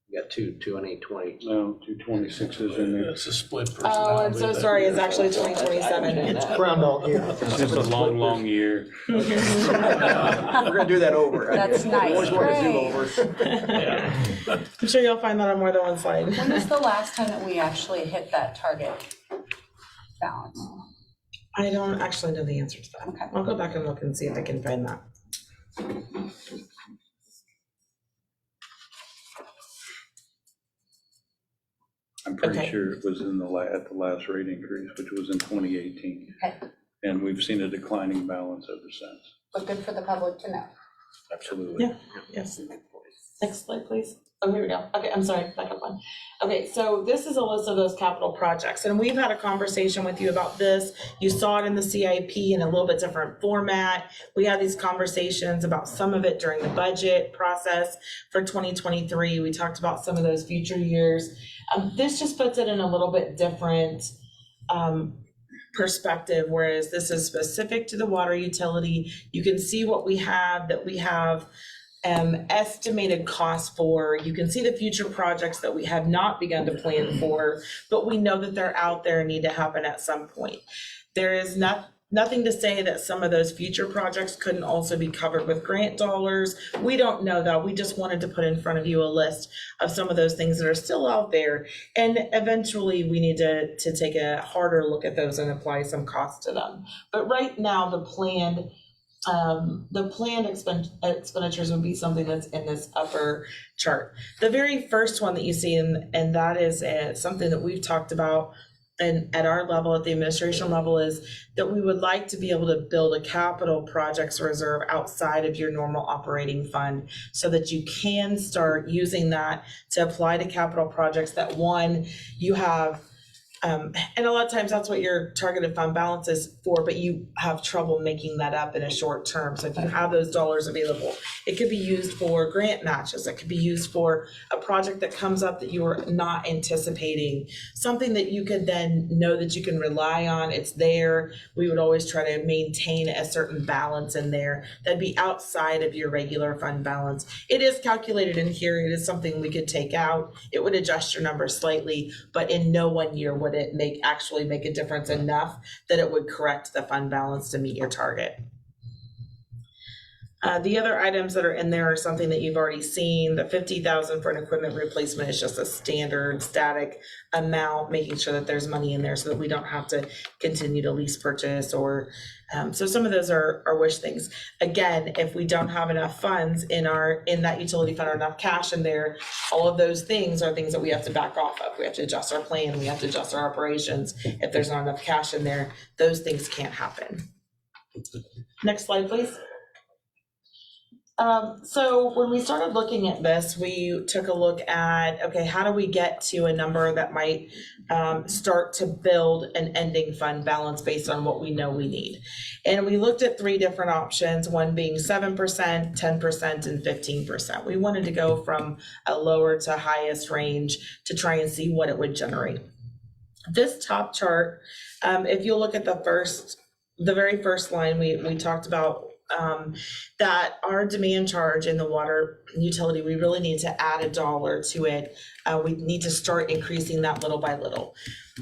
You got two 2020. No, 226s in there. It's a split Oh, I'm personality. so sorry, it's actually 2027. Ground dog year. It's just a long, long year. We're gonna do that over. That's nice. Always want to do Great. over. I'm sure you'll find that on more than one slide. When was the last time that we actually hit that target balance? I don't actually know the answer to that. Okay. I'll go back and look and see if I can find that. I'm pretty Okay. sure it was at the last rate increase, which was in 2018. Okay. And we've seen a declining balance ever since. But good for the public to know. Absolutely. Yeah. Yes. Next slide, please. Oh, here we go. Okay, I'm sorry, back up one. Okay, so this is a list of those capital projects, and we've had a conversation with you about this. You saw it in the CIP in a little bit different format. We had these conversations about some of it during the budget process for 2023. We talked about some of those future years. This just puts it in a little bit different perspective, whereas this is specific to the water utility. You can see what we have, that we have estimated costs for. You can see the future projects that we have not begun to plan for, but we know that they're out there and need to happen at some point. There is not Nothing to say that some of those future projects couldn't also be covered with grant dollars. We don't know that. We just wanted to put in front of you a list of some of those things that are still out there. And eventually we need to take a harder look at those and apply some cost to them. But right now, the planned expenditures would be something that's in this upper chart. The very first one that you see, and that is something that we've talked about and at our level, at the administration level, is that we would like to be able to build a capital projects reserve outside of your normal operating fund so that you can start using that to apply to capital projects that, one, you have, and a lot of times that's what your targeted fund balance is for, but you have trouble making that up in a short term. So if you have those dollars available, it could be used for grant matches. It could be used for a project that comes up that you were not anticipating, something that you could then know that you can rely on. It's there. We would always try to maintain a certain balance in there that'd be outside of your regular fund balance. It is calculated in here. It is something we could take out. It would adjust your numbers slightly, but in no one year would it actually make a difference enough that it would correct the fund balance to meet your target. The other items that are in there are something that you've already seen. The $50,000 for an equipment replacement is just a standard static amount, making sure that there's money in there so that we don't have to continue to lease purchase or so some of those are wish things. Again, if we don't have enough funds in that utility fund or enough cash in there, all of those things are things that we have to back off of. We have to adjust our plan, we have to adjust our operations. If there's not enough cash in there, those things can't happen. Next slide, please. So when we started looking at this, we took a look at, okay, how do we get to a number that might start to build an ending fund balance based on what we know we need? And we looked at 3 different options, one being 7%, 10%, and 15%. We wanted to go from a lower to highest range to try and see what it would generate. This top chart, if you look at the very first line, we talked about that our demand charge in the water utility, we really need to add $1 to it. We need to start increasing that little by little.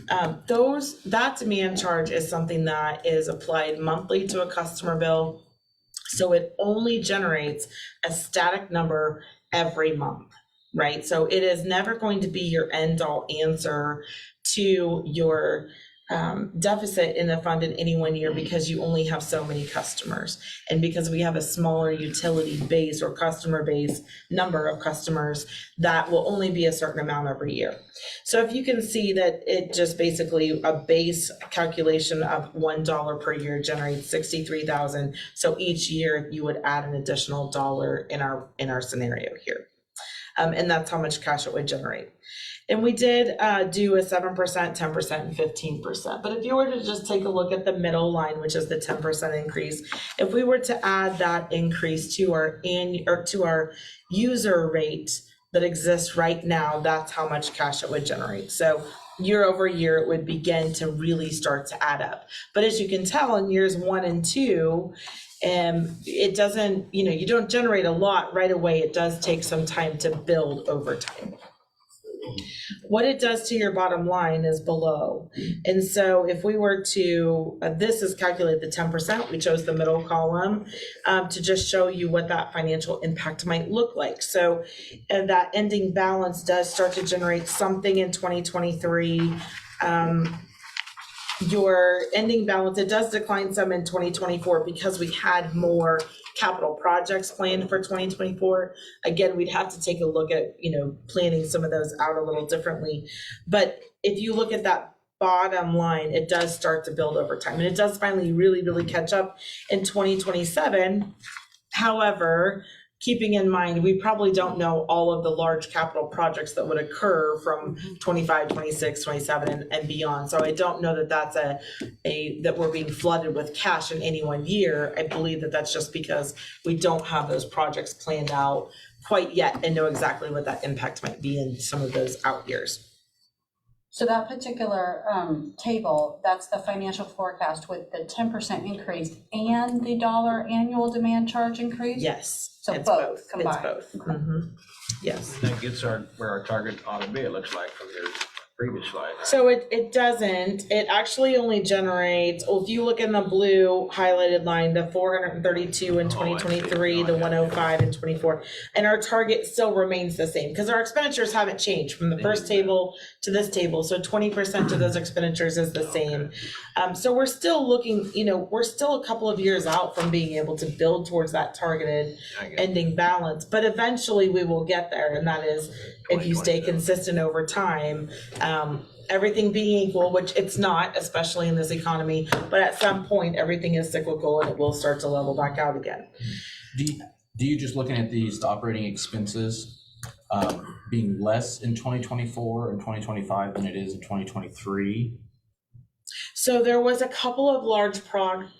That demand charge is something that is applied monthly to a customer bill. So it only generates a static number every month, right? So it is never going to be your end all answer to your deficit in the fund in any one year, because you only have so many customers, and because we have a smaller utility base or customer base, number of customers, that will only be a certain amount every year. So if you can see that it just basically a base calculation of $1 per year generates $63,000. So each year you would add an additional $1 in our scenario here, and that's how much cash it would generate. And we did do a 7%, 10%, and 15%. But if you were to just take a look at the middle line, which is the 10% increase, if we were to add that increase to our user rate that exists right now, that's how much cash it would generate. So year over year, it would begin to really start to add up. But as you can tell, in years 1 and 2, it doesn't, you don't generate a lot right away. It does take some time to build over time. What it does to your bottom line is below. And so if we were to, this is calculate the 10%, we chose the middle column to just show you what that financial impact might look like. So that ending balance does start to generate something in 2023. Your ending balance, it does decline some in 2024 because we had more capital projects planned for 2024. Again, we'd have to take a look at, planning some of those out a little differently. But if you look at that bottom line, it does start to build over time. And it does finally really, really catch up in 2027. However, keeping in mind, we probably don't know all of the large capital projects that would occur from 25, 26, 27 and beyond. So I don't know that that's that we're being flooded with cash in any one year. I believe that that's just because we don't have those projects planned out quite yet and know exactly what that impact might be in some of those out years. So that particular table, that's the financial forecast with the 10% increase and the $1 annual demand charge increase? Yes. So it's both combined. It's both. Mm-hmm. Yes. That gets where our target ought to be, it looks like, from your previous slide. So it doesn't, it actually only generates, well, if you look in the blue highlighted line, the 432 in 2023, the 105 in 24, and our target still remains the same, because our expenditures haven't changed from the first table to this table, so 20% of those expenditures is the same. So we're still looking, we're still a couple of years out from being able to build towards that targeted ending balance, but eventually we will get there, and that is if you stay consistent over time. Everything being equal, which it's not, especially in this economy, but at some point, everything is cyclical and it will start to level back out again. Do you just looking at these operating expenses being less in 2024 and 2025 than it is in 2023? So there was a couple of large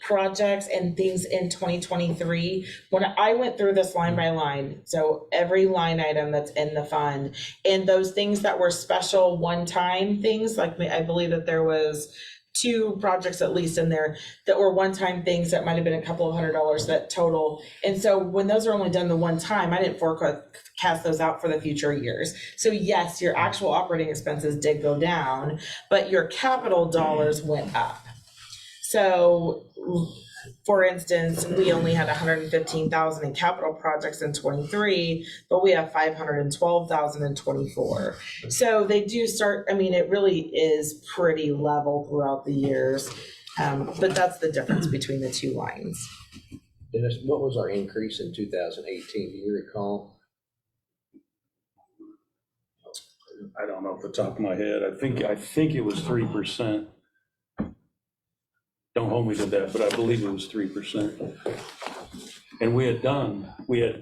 projects and things in 2023. When I went through this line by line, so every line item that's in the fund, and those things that were special one-time things, like I believe that there was 2 projects at least in there that were one-time things that might have been a couple of $100 that total. And so when those are only done the one time, I didn't forecast those out for the future years. So yes, your actual operating expenses did go down, but your capital dollars went up. So for instance, we only had 115,000 in capital projects in 23, but we have 512,000 in 24. So they do start, it really is pretty level throughout the years. But that's the difference between the 2 lines. Dennis, what was our increase in 2018? Do you recall? I don't know off the top of my head. I think it was 3%. Don't hold me to that, but I believe it was 3%. And we had done, I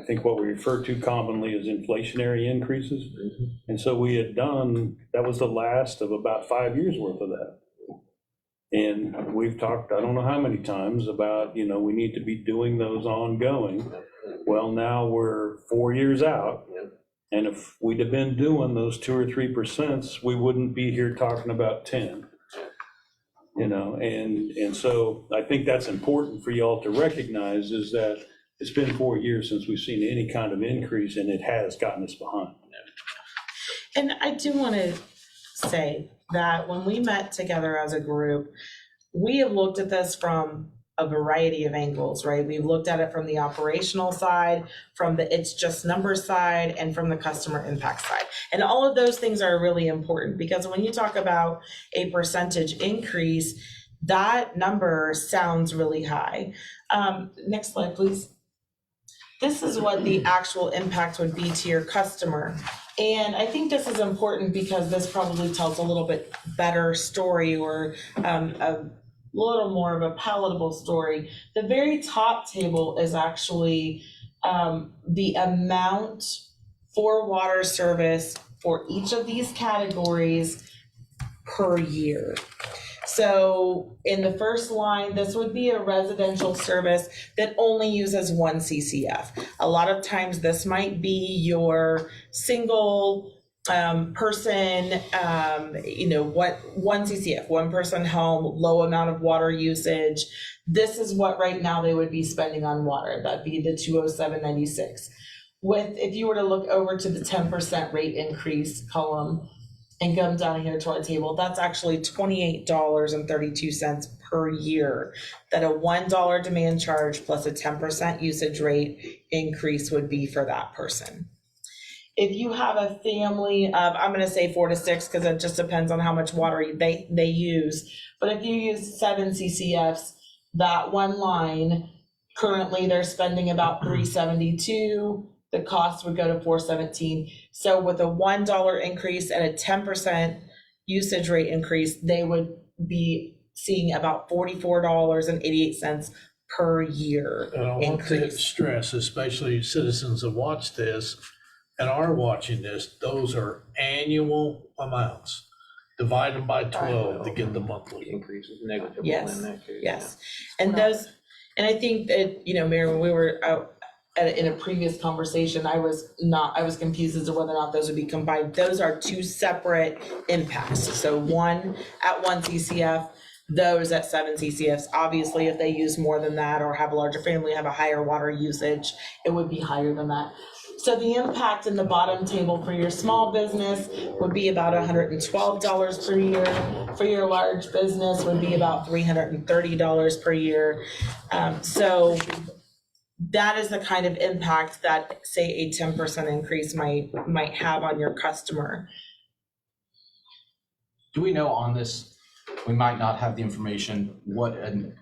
think what we refer to commonly as inflationary increases. And so we had done, that was the last of about 5 years worth of that. And we've talked, I don't know how many times about, we need to be doing those ongoing. Well, now we're 4 years out. And if we'd have been doing those 2 or 3%, we wouldn't be here talking about 10. And so I think that's important for y'all to recognize, is that it's been 4 years since we've seen any kind of increase, and it has gotten us behind. And I do want to say that when we met together as a group, we have looked at this from a variety of angles, right? We've looked at it from the operational side, from the it's just numbers side, and from the customer impact side. And all of those things are really important, because when you talk about a percentage increase, that number sounds really high. Next slide, please. This is what the actual impact would be to your customer. And I think this is important because this probably tells a little bit better story, or a little more of a palatable story. The very top table is actually the amount for water service for each of these categories per year. So in the first line, this would be a residential service that only uses 1 CCF. A lot of times this might be your single person, what 1 CCF, 1 person home, low amount of water usage. This is what right now they would be spending on water. That'd be the 207.96. If you were to look over to the 10% rate increase column and come down here to our table, that's actually $28.32 per year that a $1 demand charge plus a 10% usage rate increase would be for that person. If you have a family of, I'm going to say 4 to 6, because it just depends on how much water they use. But if you use 7 CCFs, that one line, currently they're spending about $372. The cost would go to $417. So with a $1 increase and a 10% usage rate increase, they would be seeing about $44.88 per year And I want to increase. stress, especially citizens that watch this and are watching this, those are annual amounts. Divide them by 12 to get the monthly. Increases negligible Yes, in that case. yes. And those, and I think that, Mayor, when we were out in a previous conversation, I was confused as to whether or not those would be combined. Those are 2 separate impacts. So one at 1 CCF, those at 7 CCFs. Obviously, if they use more than that or have a larger family, have a higher water usage, it would be higher than that. So the impact in the bottom table for your small business would be about $112 per year. For your large business would be about $330 per year. So that is the kind of impact that, say, a 10% increase might have on your customer. Do we know on this, we might not have the information, what an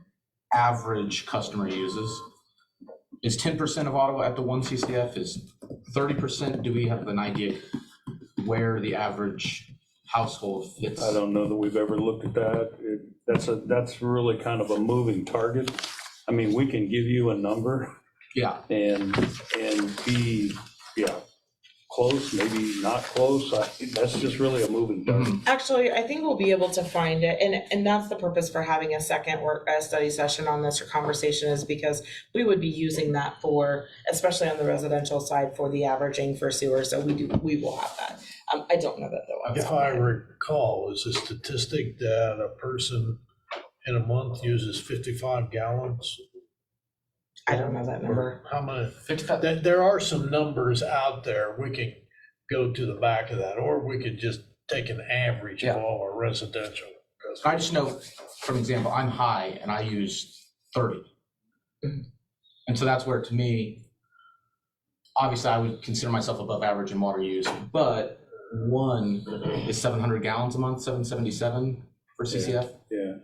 average customer uses? Is 10% of Ottawa at the 1 CCF? Is 30%? Do we have an idea where the average household fits? I don't know that we've ever looked at that. That's really kind of a moving target. I mean, we can give you a number Yeah, and be, close, maybe not close. That's just really a moving target. Actually, I think we'll be able to find it, and that's the purpose for having a second study session on this or conversation, is because we would be using that for, especially on the residential side, for the averaging for sewer, so we will have that. I don't know that though. If I recall, is a statistic that a person in a month uses 55 gallons? I don't know that number. How many? 55. There are some numbers out there. We can go to the back of that, or we could just take an average of all our residential. I just know, for example, I'm high and I use 30. And so that's where, to me, obviously I would consider myself above average in water use, but one is 700 gallons a month, 777 for CCF. Yeah.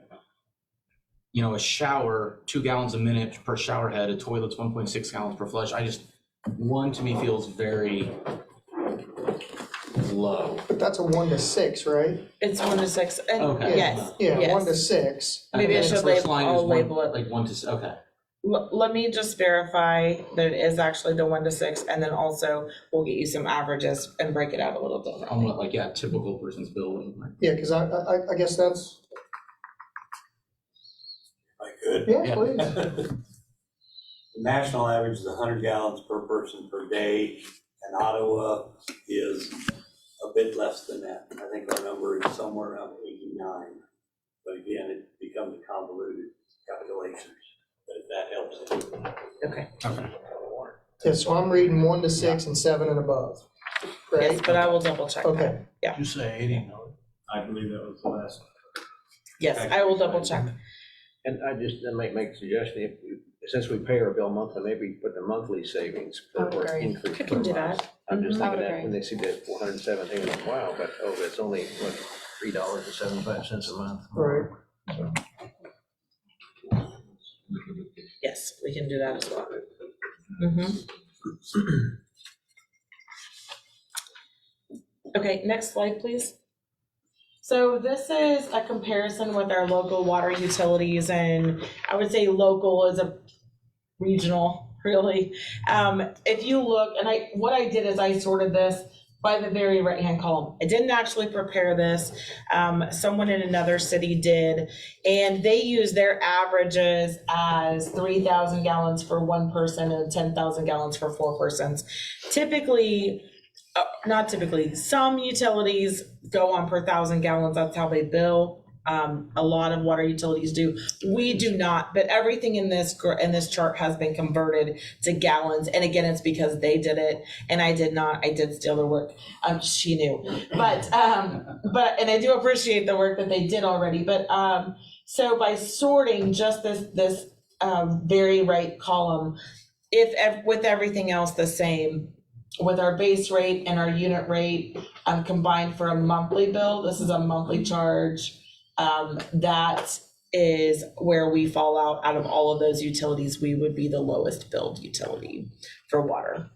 You know, a shower, 2 gallons a minute per shower head, a toilet's 1.6 gallons per flush. One to me feels very low. But that's a 1 to 6, right? It's 1 to 6, and Okay. yes, Yeah, yes. 1 to 6. Maybe I Okay, should first line is I'll one- label it. Like 1 to, okay. Let me just verify that it is actually the 1 to 6, and then also we'll get you some averages and break it out a little On differently. what, like, yeah, typical person's bill. Yeah, because I guess that's, I could. yeah, Yeah. please. The national average is 100 gallons per person per day, and Ottawa is a bit less than that. I think our number is somewhere around 89. But again, it becomes a convoluted calculation, but if that helps. Okay, Yeah, so I'm reading 1 to 6 and 7 and above, yes, right? but I will double check that. Okay, You say 89. I believe that was the last. Yes, I will double check. And I just make a suggestion, since we pay our bill monthly, maybe put the monthly savings per agree. increase. I can do per month. that. I'm just Mhm. I would thinking that agree. when they see that 417, like, wow, but it's only, what, $3.75 a month. right. Yes, we can do that as well. Mhm. Okay, next slide, please. So this is a comparison with our local water utilities, and I would say local is a regional, really. If you look, and what I did is I sorted this by the very right-hand column. I didn't actually prepare this. Someone in another city did, and they use their averages as 3,000 gallons for one person and 10,000 gallons for 4 persons. Not typically, some utilities go on per 1,000 gallons, that's how they bill. A lot of water utilities do. We do not, but everything in this chart has been converted to gallons. And again, it's because they did it and I did not. I did steal their work. She knew, but and I do appreciate the work that they did already. But so by sorting just this very right column, with everything else the same, with our base rate and our unit rate combined for a monthly bill, this is a monthly charge. That is where we fall out of all of those utilities. We would be the lowest billed utility for water.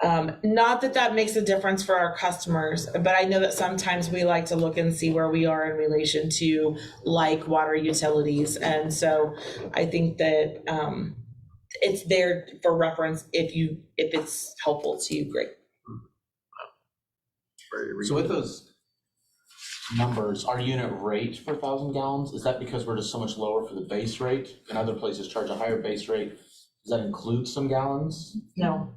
Not that makes a difference for our customers, but I know that sometimes we like to look and see where we are in relation to like water utilities. And so I think that it's there for reference if it's helpful to you, great. So with those numbers, our unit rate per 1,000 gallons, is that because we're just so much lower for the base rate and other places charge a higher base rate? Does that include some gallons? No.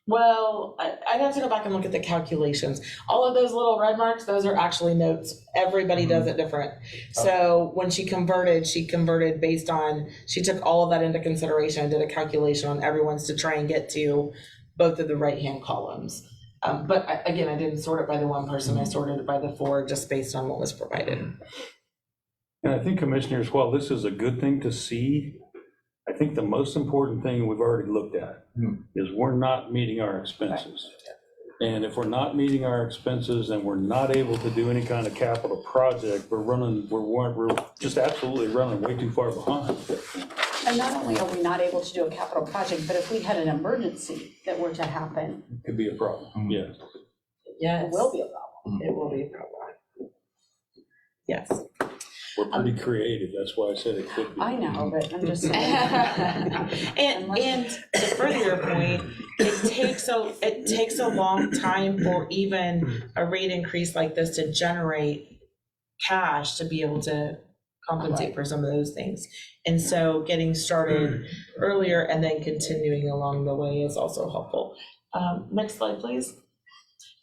Well, I'd have to go back and look at the calculations. All of those little red marks, those are actually notes. Everybody does it different. So when she converted based on, she took all of that into consideration and did a calculation on everyone's to try and get to both of the right-hand columns. But again, I didn't sort it by the one person, I sorted it by the four, just based on what was provided. And I think, commissioners, while this is a good thing to see, I think the most important thing we've already looked at is we're not meeting our expenses. And if we're not meeting our expenses and we're not able to do any kind of capital project, we're just absolutely running way too far behind. And not only are we not able to do a capital project, but if we had an emergency that were to happen, It could be a problem, yes. Yes. it will be a problem. It will be a problem. Yes. We're pretty creative, that's why I said it could be. I know, but I'm just saying. And to further your point, it takes a long time for even a rate increase like this to generate cash to be able to compensate for some of those things. And so getting started earlier and then continuing along the way is also helpful. Next slide, please.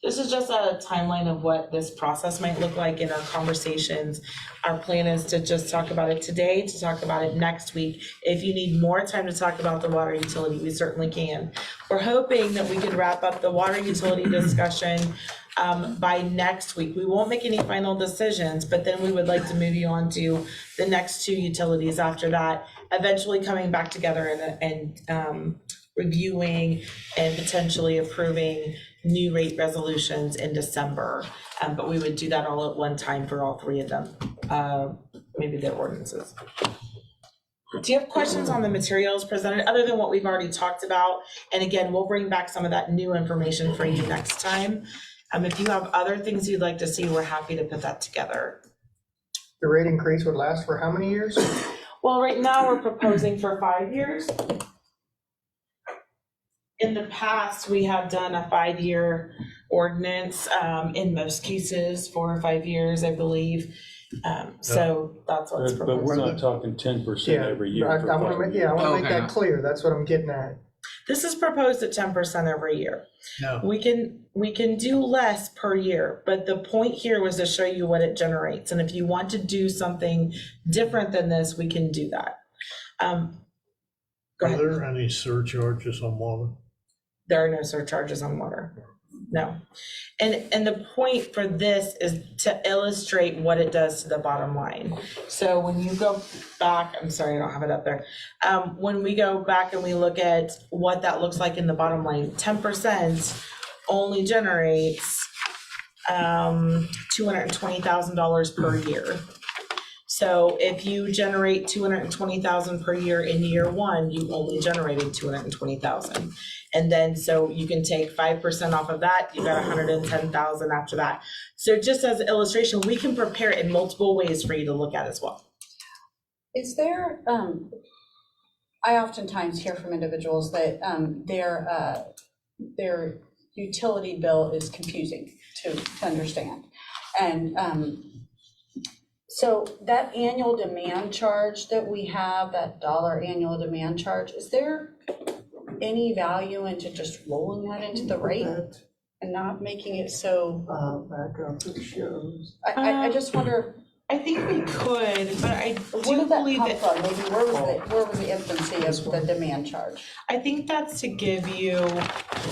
This is just a timeline of what this process might look like in our conversations. Our plan is to just talk about it today, to talk about it next week. If you need more time to talk about the water utility, we certainly can. We're hoping that we could wrap up the water utility discussion by next week. We won't make any final decisions, but then we would like to move you on to the next two utilities after that, eventually coming back together and reviewing and potentially approving new rate resolutions in December. But we would do that all at one time for all three of them, maybe their ordinances. Do you have questions on the materials presented, other than what we've already talked about? And again, we'll bring back some of that new information for you next time. If you have other things you'd like to see, we're happy to put that together. The rate increase would last for how many years? Well, right now we're proposing for 5 years. In the past, we have done a 5-year ordinance, in most cases, 4 or 5 years, I believe. So that's what's proposed. But we're not talking 10% every year. I want to make Okay. that clear. That's what I'm getting at. This is proposed at 10% every year. No. We can do less per year, but the point here was to show you what it generates. And if you want to do something different than this, we can do that. Go Are ahead. there any surcharges on water? There are no surcharges on water. No. And the point for this is to illustrate what it does to the bottom line. So when you go back, I'm sorry, I don't have it up there. When we go back and we look at what that looks like in the bottom line, 10% only generates $220,000 per year. So if you generate $220,000 per year in year one, you only generated $220,000. And then so you can take 5% off of that, you got $110,000 after that. So just as an illustration, we can prepare it in multiple ways for you to look at as well. Is there, I oftentimes hear from individuals that their utility bill is confusing to understand. And so that annual demand charge that we have, that dollar annual demand charge, is there any value into just rolling that into the rate and not making it so? Back up, it shows. I just wonder, I think we could, but I where do did that believe come that, from? Maybe where was the infancy of the demand charge? I think that's to give you,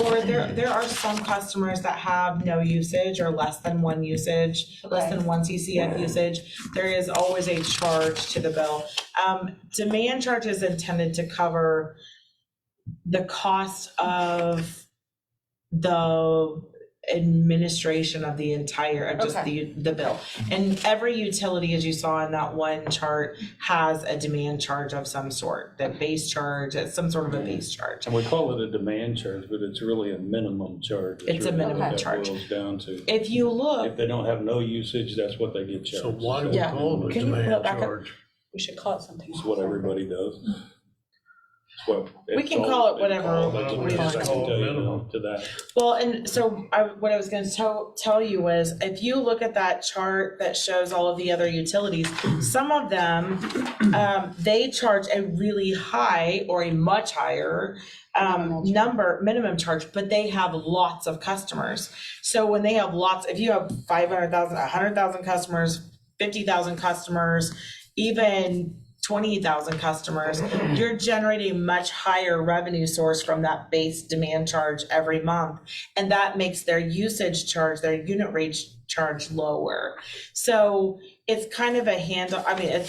or there are some customers that have no usage or less than one usage, less than 1 CCF usage. There is always a charge to the bill. Demand charge is intended to cover the cost of the administration of the entire, of just the bill. And every utility, as you saw in that one chart, has a demand charge of some sort, that base charge, some sort of a base charge. And we call it a demand charge, but it's really a minimum charge. It's a really minimum what that charge. boils down to. If you look, If they don't have no usage, that's what they get charged. So why do we Yeah. call it a Can you pull it demand back up? charge? We should call it something It's else. what everybody does. Well, We can call it whatever we I just can call it tell you minimum. to that. Well, and so what I was gonna tell you was, if you look at that chart that shows all of the other utilities, some of them, they charge a really high or a much higher minimum charge, but they have lots of customers. So when they have lots, if you have 500,000, 100,000 customers, 50,000 customers, even 20,000 customers, you're generating a much higher revenue source from that base demand charge every month. And that makes their usage charge, their unit rate charge lower. So it's kind of a handle, I mean,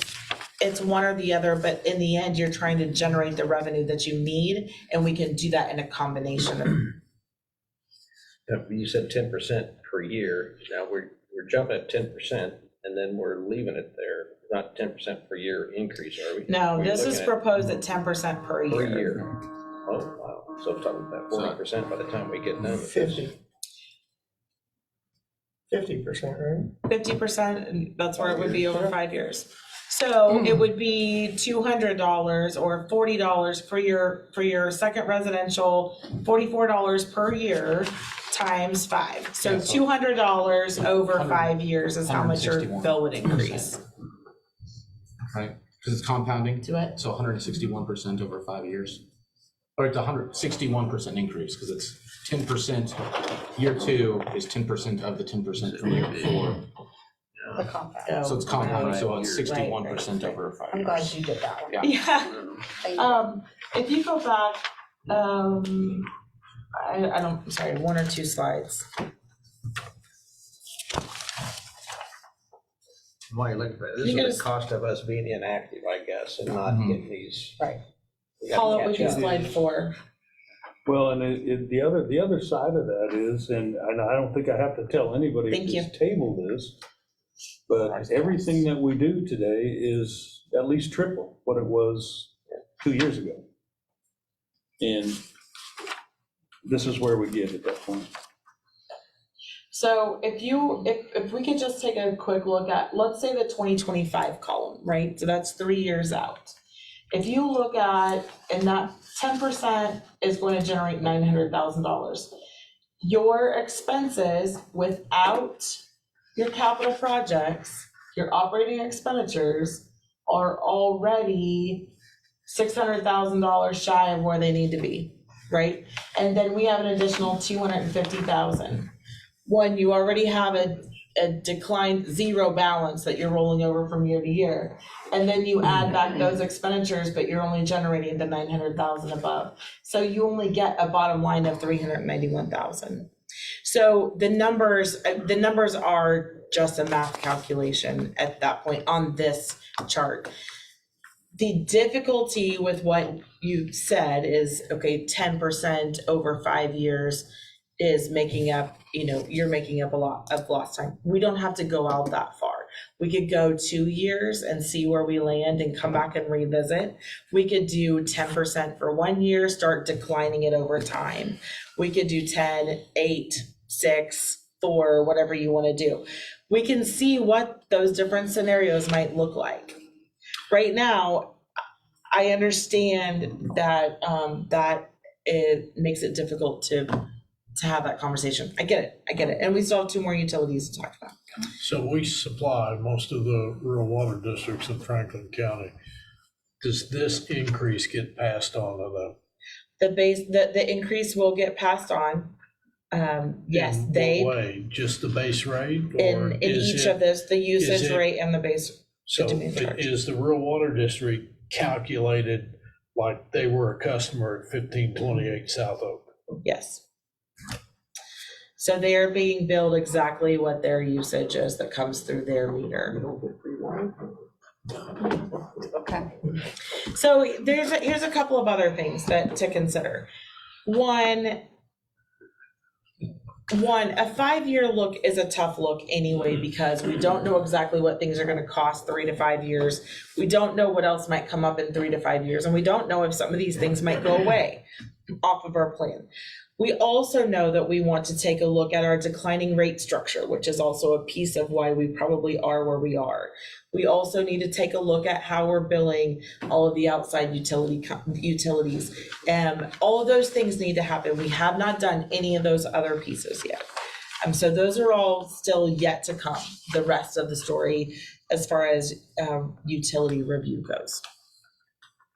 it's one or the other, but in the end, you're trying to generate the revenue that you need, and we can do that in a combination of. You said 10% per year. Now we're jumping at 10% and then we're leaving it there. Not 10% per year increase, are we? No, We're this is looking at proposed at 10% per year. per year. Oh, wow. So it's talking about 40% by the time we get done with this. 50%, right? 50%, and that's where it would be over 5 years. So it would be $200 or $40 for your second residential, $44 per year times 5. So $200 over 5 years is how much your bill would increase. Right, because it's compounding, Do it. so 161% over 5 years. Or it's 161% increase, because it's 10%, year 2 is 10% of the 10% from year before. The compound. So it's compounding, so it's Right. 61% over 5 years. I'm glad you did that one. Yeah. Yeah. Thank you. If you go back, I'm sorry, 1 or 2 slides. While you're looking for it, this You is guys- the cost of us being inactive, I guess, and not Mhm. getting these. Right. We gotta Follow up with catch you, up. slide 4. Well, and the other side of that is, and I don't think I have to tell anybody Thank you. who's tabled this, but everything that we do today is at least triple what it was 2 years ago. And this is where we get at that point. So if we could just take a quick look at, let's say the 2025 column, right? So that's 3 years out. If you look at, and that 10% is going to generate $900,000. Your expenses without your capital projects, your operating expenditures are already $600,000 shy of where they need to be, right? And then we have an additional $250,000. One, you already have a declined zero balance that you're rolling over from year to year. And then you add back those expenditures, but you're only generating the 900,000 above. So you only get a bottom line of 391,000. So the numbers are just a math calculation at that point on this chart. The difficulty with what you said is, okay, 10% over 5 years is making up, you're making up a lot of lost time. We don't have to go out that far. We could go 2 years and see where we land and come back and revisit. We could do 10% for 1 year, start declining it over time. We could do 10, 8, 6, 4, whatever you want to do. We can see what those different scenarios might look like. Right now, I understand that that it makes it difficult to have that conversation. I get it. And we still have 2 more utilities to talk about. So we supply most of the rural water districts in Franklin County. Does this increase get passed on to them? The increase will get passed on. Yes, In they, what way? Just the base rate? Or in is each it- of this, the usage it- rate and the base. So demand charge. is the rural water district calculated like they were a customer at 1528 South Oak? Yes. So they are being billed exactly what their usage is that comes through their meter. Okay. So here's a couple of other things to consider. One, a 5-year look is a tough look anyway, because we don't know exactly what things are gonna cost 3 to 5 years. We don't know what else might come up in 3 to 5 years, and we don't know if some of these things might go away. off of our plan. We also know that we want to take a look at our declining rate structure, which is also a piece of why we probably are where we are. We also need to take a look at how we're billing all of the outside utilities. All of those things need to happen. We have not done any of those other pieces yet. So those are all still yet to come, the rest of the story as far as utility review goes.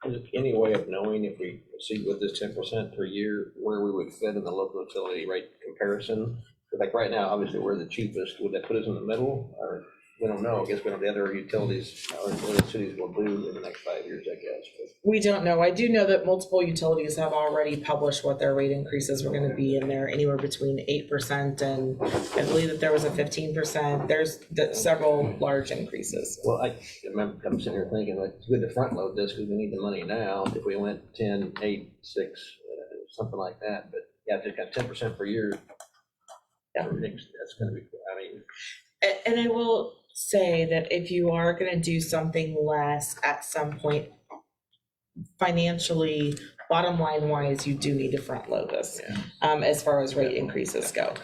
Is there any way of knowing if we proceed with this 10% per year, where we would fit in the local utility rate comparison? Like right now, obviously, we're the cheapest. Would that put us in the middle? Or we don't know. I guess we don't know the other utilities or other cities will do in the next 5 years, I guess. But We don't know. I do know that multiple utilities have already published what their rate increases were gonna be, and they're anywhere between 8% and I believe that there was a 15%. There's several large increases. well, I remember, I'm sitting here thinking, like, it's good to front load this because we need the money now. If we went 10, 8, 6, something like that. But yeah, if it's got 10% per year, Yeah. that's going to be, I mean, And I will say that if you are gonna do something less at some point, financially, bottom line wise, you do need to front load this, as far as rate increases go.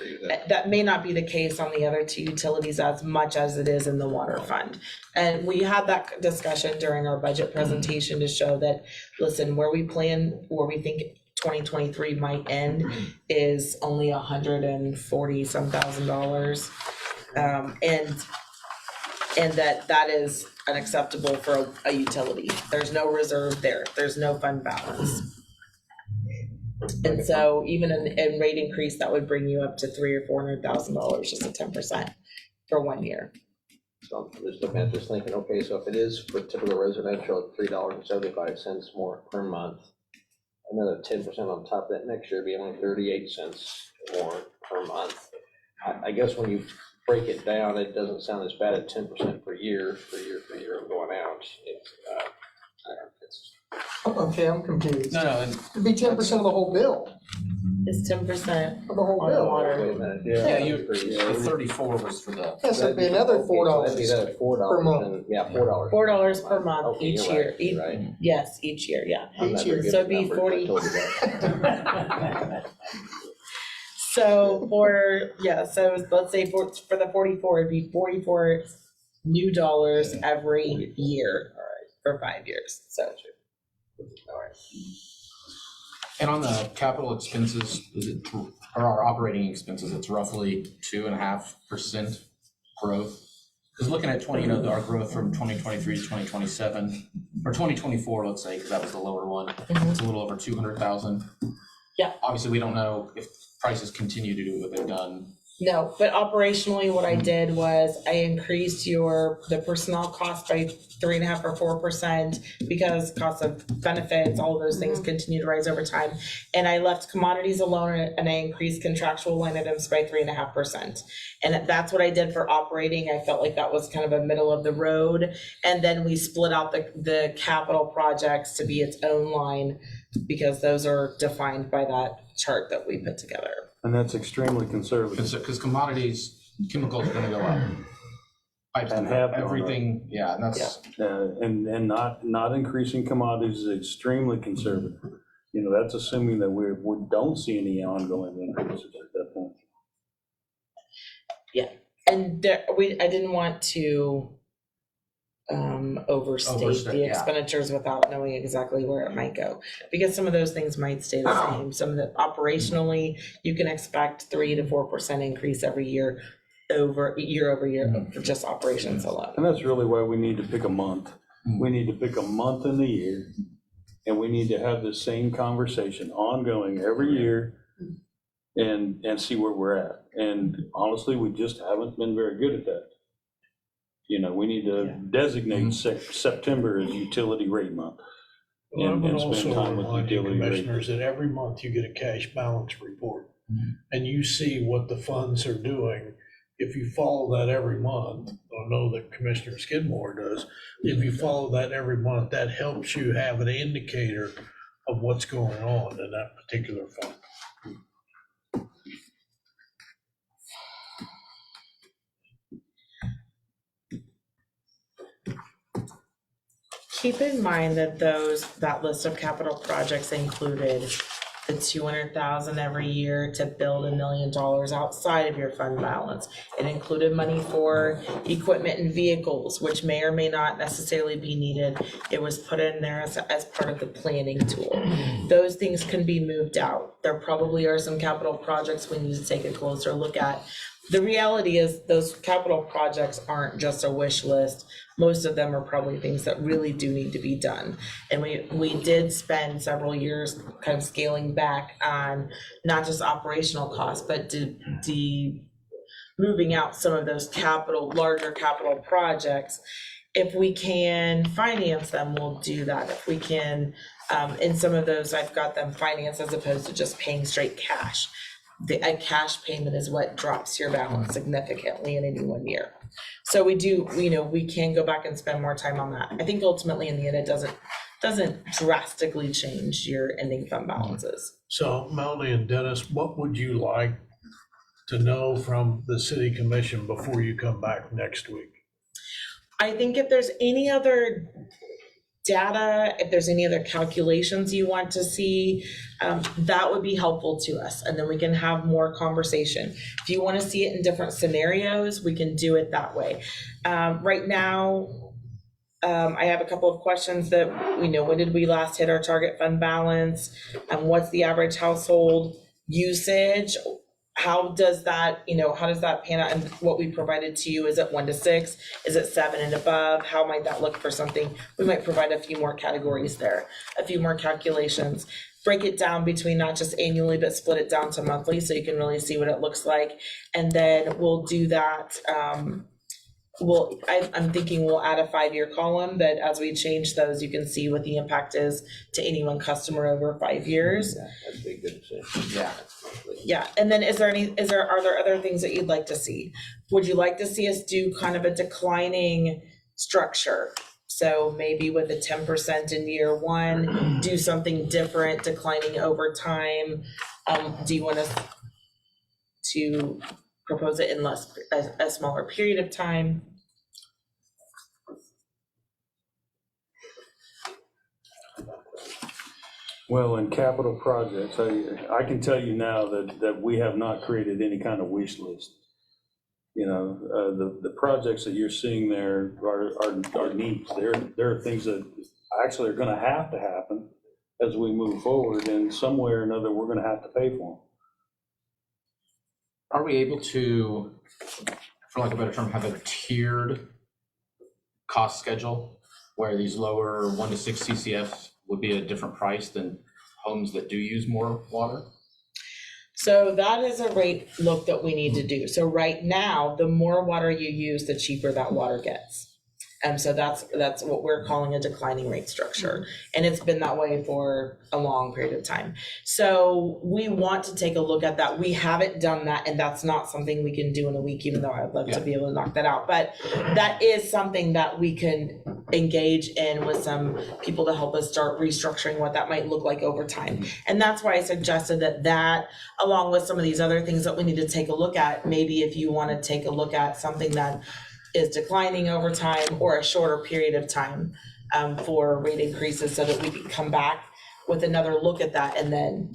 That may not be the case on the other two utilities as much as it is in the water fund. And we had that discussion during our budget presentation to show that, listen, where we think 2023 might end is only $140-some thousand. And that is unacceptable for a utility. There's no reserve there. There's no fund balance. And so even in rate increase, that would bring you up to $300,000 or $400,000, just a 10% for 1 year. so I'm just looking at this thinking, okay, so if it is for typical residential, $3.75 more per month, another 10% on top of that next year, be only 38 cents more per month. I guess when you break it down, it doesn't sound as bad at 10% per year of going out. It's, I don't know, it's, Okay, I'm confused. No, and It'd be 10% of the whole bill, It's 10% of the whole on the bill. water. wait a minute. yeah, you, Pretty- the 34 was for the, Yes, it'd be another $4. That'd be another $4 per month. and, yeah, $4. $4 per month Okay, each you're year. right, you're right. Yes, each year, yeah. I'm not very good So at it'd be numbers, 40. I told you that. So so let's say for the 44, it'd be 44 new dollars every year for 5 years, so. All right. and on the capital expenses, or our operating expenses, it's roughly 2.5% growth. Because looking at our growth from 2023 to 2027, or 2024, let's say, because that was the lower one, it's a little over 200,000. Yeah. Obviously, we don't know if prices continue to do what they've done. No, but operationally, what I did was I increased the personnel cost by 3.5% or 4% because cost of benefits, all of those things continue to rise over time. And I left commodities alone and I increased contractual line items by 3.5%. And that's what I did for operating. I felt like that was kind of a middle of the road. And then we split out the capital projects to be its own line because those are defined by that chart that we put together. And that's extremely conservative. Because commodities, chemicals are gonna go up. Pipes And gonna go up, have gone up. everything, yeah, and that's, And not increasing commodities is extremely conservative. That's assuming that we don't see any ongoing increases at that point. And I didn't want to overstate Overstate, the yeah. expenditures without knowing exactly where it might go. Because some of those things might stay the same. Some of the operationally, you can expect 3 to 4% increase every year over year for just operations alone. And that's really why we need to pick a month. We need to pick a month in the year, and we need to have the same conversation ongoing every year and see where we're at. And honestly, we just haven't been very good at that. We need to designate September as utility rate month. Well, I And would spend also time with remind you, utility rate. commissioners, that every month you get a cash balance report. And you see what the funds are doing. If you follow that every month, I know that Commissioner Skidmore does, if you follow that every month, that helps you have an indicator of what's going on in that particular fund. Keep in mind that that list of capital projects included the 200,000 every year to build $1 million outside of your fund balance. It included money for equipment and vehicles, which may or may not necessarily be needed. It was put in there as part of the planning tool. Those things can be moved out. There probably are some capital projects we need to take a closer look at. The reality is those capital projects aren't just a wish list. Most of them are probably things that really do need to be done. And we did spend several years kind of scaling back on not just operational costs, but moving out some of those larger capital projects. If we can finance them, we'll do that. If we can, in some of those, I've got them financed as opposed to just paying straight cash. A cash payment is what drops your balance significantly in any one year. So we do, we can go back and spend more time on that. I think ultimately in the end, it doesn't drastically change your ending fund balances. So Melanie and Dennis, what would you like to know from the city commission before you come back next week? I think if there's any other data, if there's any other calculations you want to see, that would be helpful to us. And then we can have more conversation. If you want to see it in different scenarios, we can do it that way. Right now, I have a couple of questions that, when did we last hit our target fund balance? And what's the average household usage? How does that pan out? And what we provided to you, is it 1 to 6? Is it 7 and above? How might that look for something? We might provide a few more categories there, a few more calculations. Break it down between not just annually, but split it down to monthly so you can really see what it looks like. And then we'll do that. I'm thinking we'll add a 5-year column that as we change those, you can see what the impact is to any one customer over 5 years. Yeah, that'd be a good decision. Yeah. Yeah, and then are there other things that you'd like to see? Would you like to see us do kind of a declining structure? So maybe with a 10% in year 1, do something different, declining over time. Do you want us to propose it in a smaller period of time? Well, in capital projects, I can tell you now that we have not created any kind of wish list. The projects that you're seeing there are needs. There are things that actually are gonna have to happen as we move forward, and some way or another, we're gonna have to pay for them. Are we able to, for lack of a better term, have a tiered cost schedule where these lower 1 to 6 CCFs would be a different price than homes that do use more water? So that is a rate look that we need to do. So right now, the more water you use, the cheaper that water gets. And so that's what we're calling a declining rate structure. And it's been that way for a long period of time. So we want to take a look at that. We haven't done that, and that's not something we can do in a week, even though I'd love to be able to knock that out. But that is something that we can engage in with some people to help us start restructuring what that might look like over time. And that's why I suggested that along with some of these other things that we need to take a look at, maybe if you want to take a look at something that is declining over time or a shorter period of time for rate increases, so that we can come back with another look at that. And then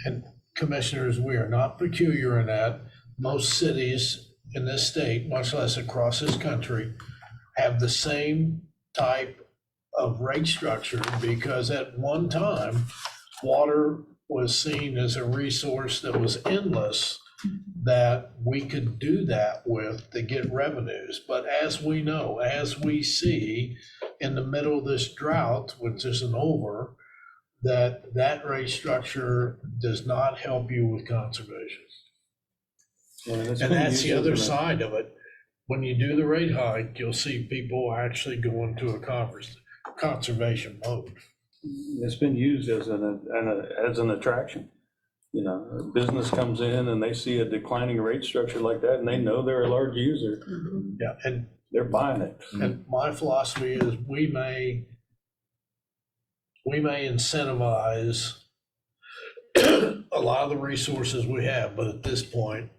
And commissioners, we are not peculiar in that. Most cities in this state, much less across this country, have the same type of rate structure, because at one time, water was seen as a resource that was endless, that we could do that with to get revenues. But as we know, as we see in the middle of this drought, which isn't over, that rate structure does not help you with conservation. And that's the other side of it. When you do the rate hike, you'll see people actually go into a conservation mode. It's been used as an attraction. A business comes in and they see a declining rate structure like that, and they know they're a large user. Yeah, and they're buying it. And my philosophy is we may incentivize a lot of the resources we have, but at this point,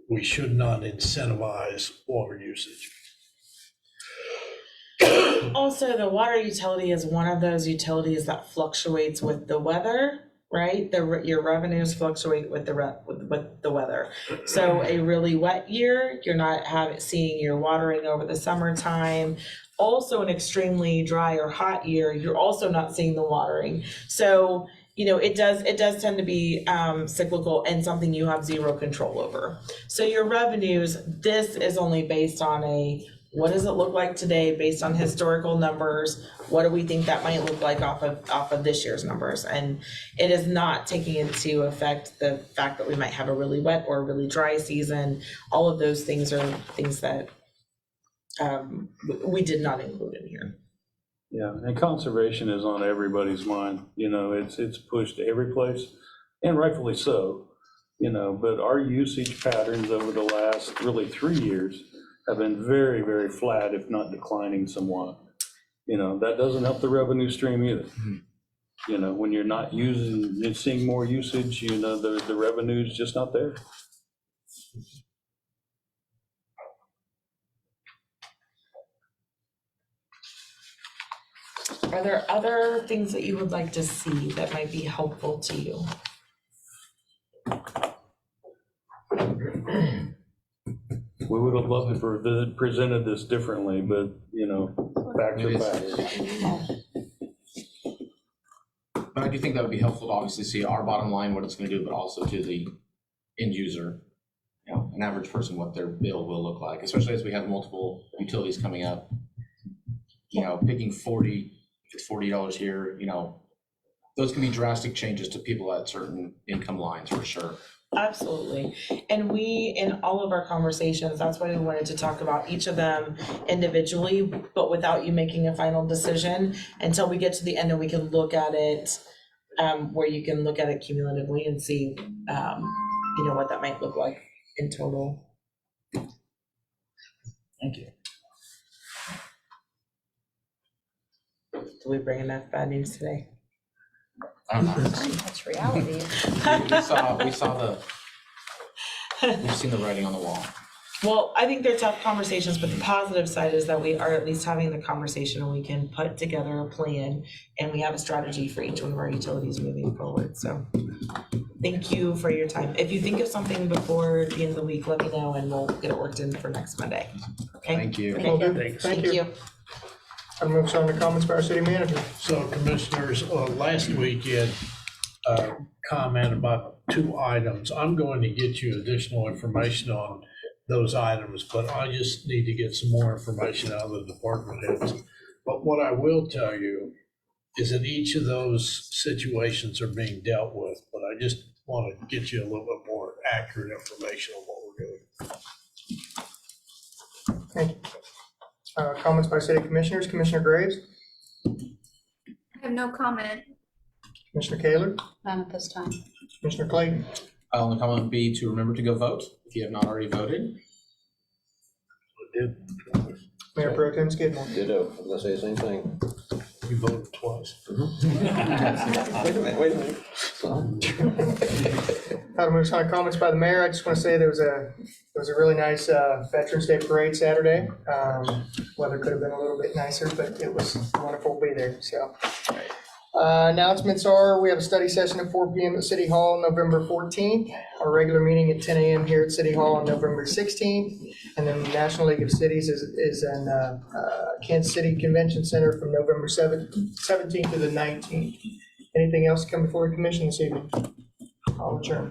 we should not incentivize water usage. also the water utility is one of those utilities that fluctuates with the weather right? Your revenues fluctuate with with the weather. So a really wet year, you're not seeing your watering over the summertime. Also an extremely dry or hot year, you're also not seeing the watering. So, you know, it does tend to be cyclical and something you have zero control over. So your revenues, this is only based on what does it look like today based on historical numbers? What do we think that might look like off of this year's numbers? And it is not taking into effect the fact that we might have a really wet or a really dry season. All of those things are things that we did not include in here. Yeah, and conservation is on everybody's mind, you know, it's pushed every place, and rightfully so, you know, but our usage patterns over the last really 3 years have been very, very flat, if not declining somewhat. You know, that doesn't help the revenue stream either. You know, when you're not seeing more usage, you know, the revenue's just not there. Are there other things that you would like to see that might be helpful to you? We would have loved to have presented this differently, but, you know, facts are facts. But I do think that would be helpful to obviously see our bottom line, what it's gonna do, but also to the end user, you know, an average person, what their bill will look like, especially as we have multiple utilities coming up. You know, picking 40, if it's $40 here, you know, those can be drastic changes to people at certain income lines for sure. Absolutely. And we, in all of our conversations, that's why we wanted to talk about each of them individually, but without you making a final decision until we get to the end and we can look at it, where you can look at it cumulatively and see, you know, what that might look like in total. Thank you. Did we bring enough bad news today? I don't know. That's reality. We've seen the writing on the wall. Well, I think they're tough conversations, but the positive side is that we are at least having the conversation and we can put together a plan and we have a strategy for each one of our utilities moving forward. So thank you for your time. If you think of something before the end of the week, let me know and we'll get it worked in for next Monday. Okay? Thank you. Okay. Thanks. Thank you. I'll move on to comments by our city manager. So commissioners, last week you had comment about 2 items. I'm going to get you additional information on those items, but I just need to get some more information out of the department heads. But what I will tell you is that each of those situations are being dealt with, but I just want to get you a little bit more accurate information on what we're doing. Thank you. Comments by city commissioners. Commissioner Graves, I have no comment. Commissioner Kaler, None at this time. Commissioner Clayton. Only comment would be to remember to go vote if you have not already voted. Mayor Pro Tem Skidmore. Ditto, I was gonna say the same thing. You voted twice. Wait a minute. So, How to move on to comments by the mayor. I just want to say there was a really nice Veterans Day parade Saturday. Weather could have been a little bit nicer, but it was wonderful to be there. So announcements are we have a study session at 4 p.m. at City Hall November 14th. Our regular meeting at 10 a.m. here at City Hall on November 16th. And then the National League of Cities is in Kansas City Convention Center from November 17th to the 19th. Anything else come before the commission this evening? I'll adjourn.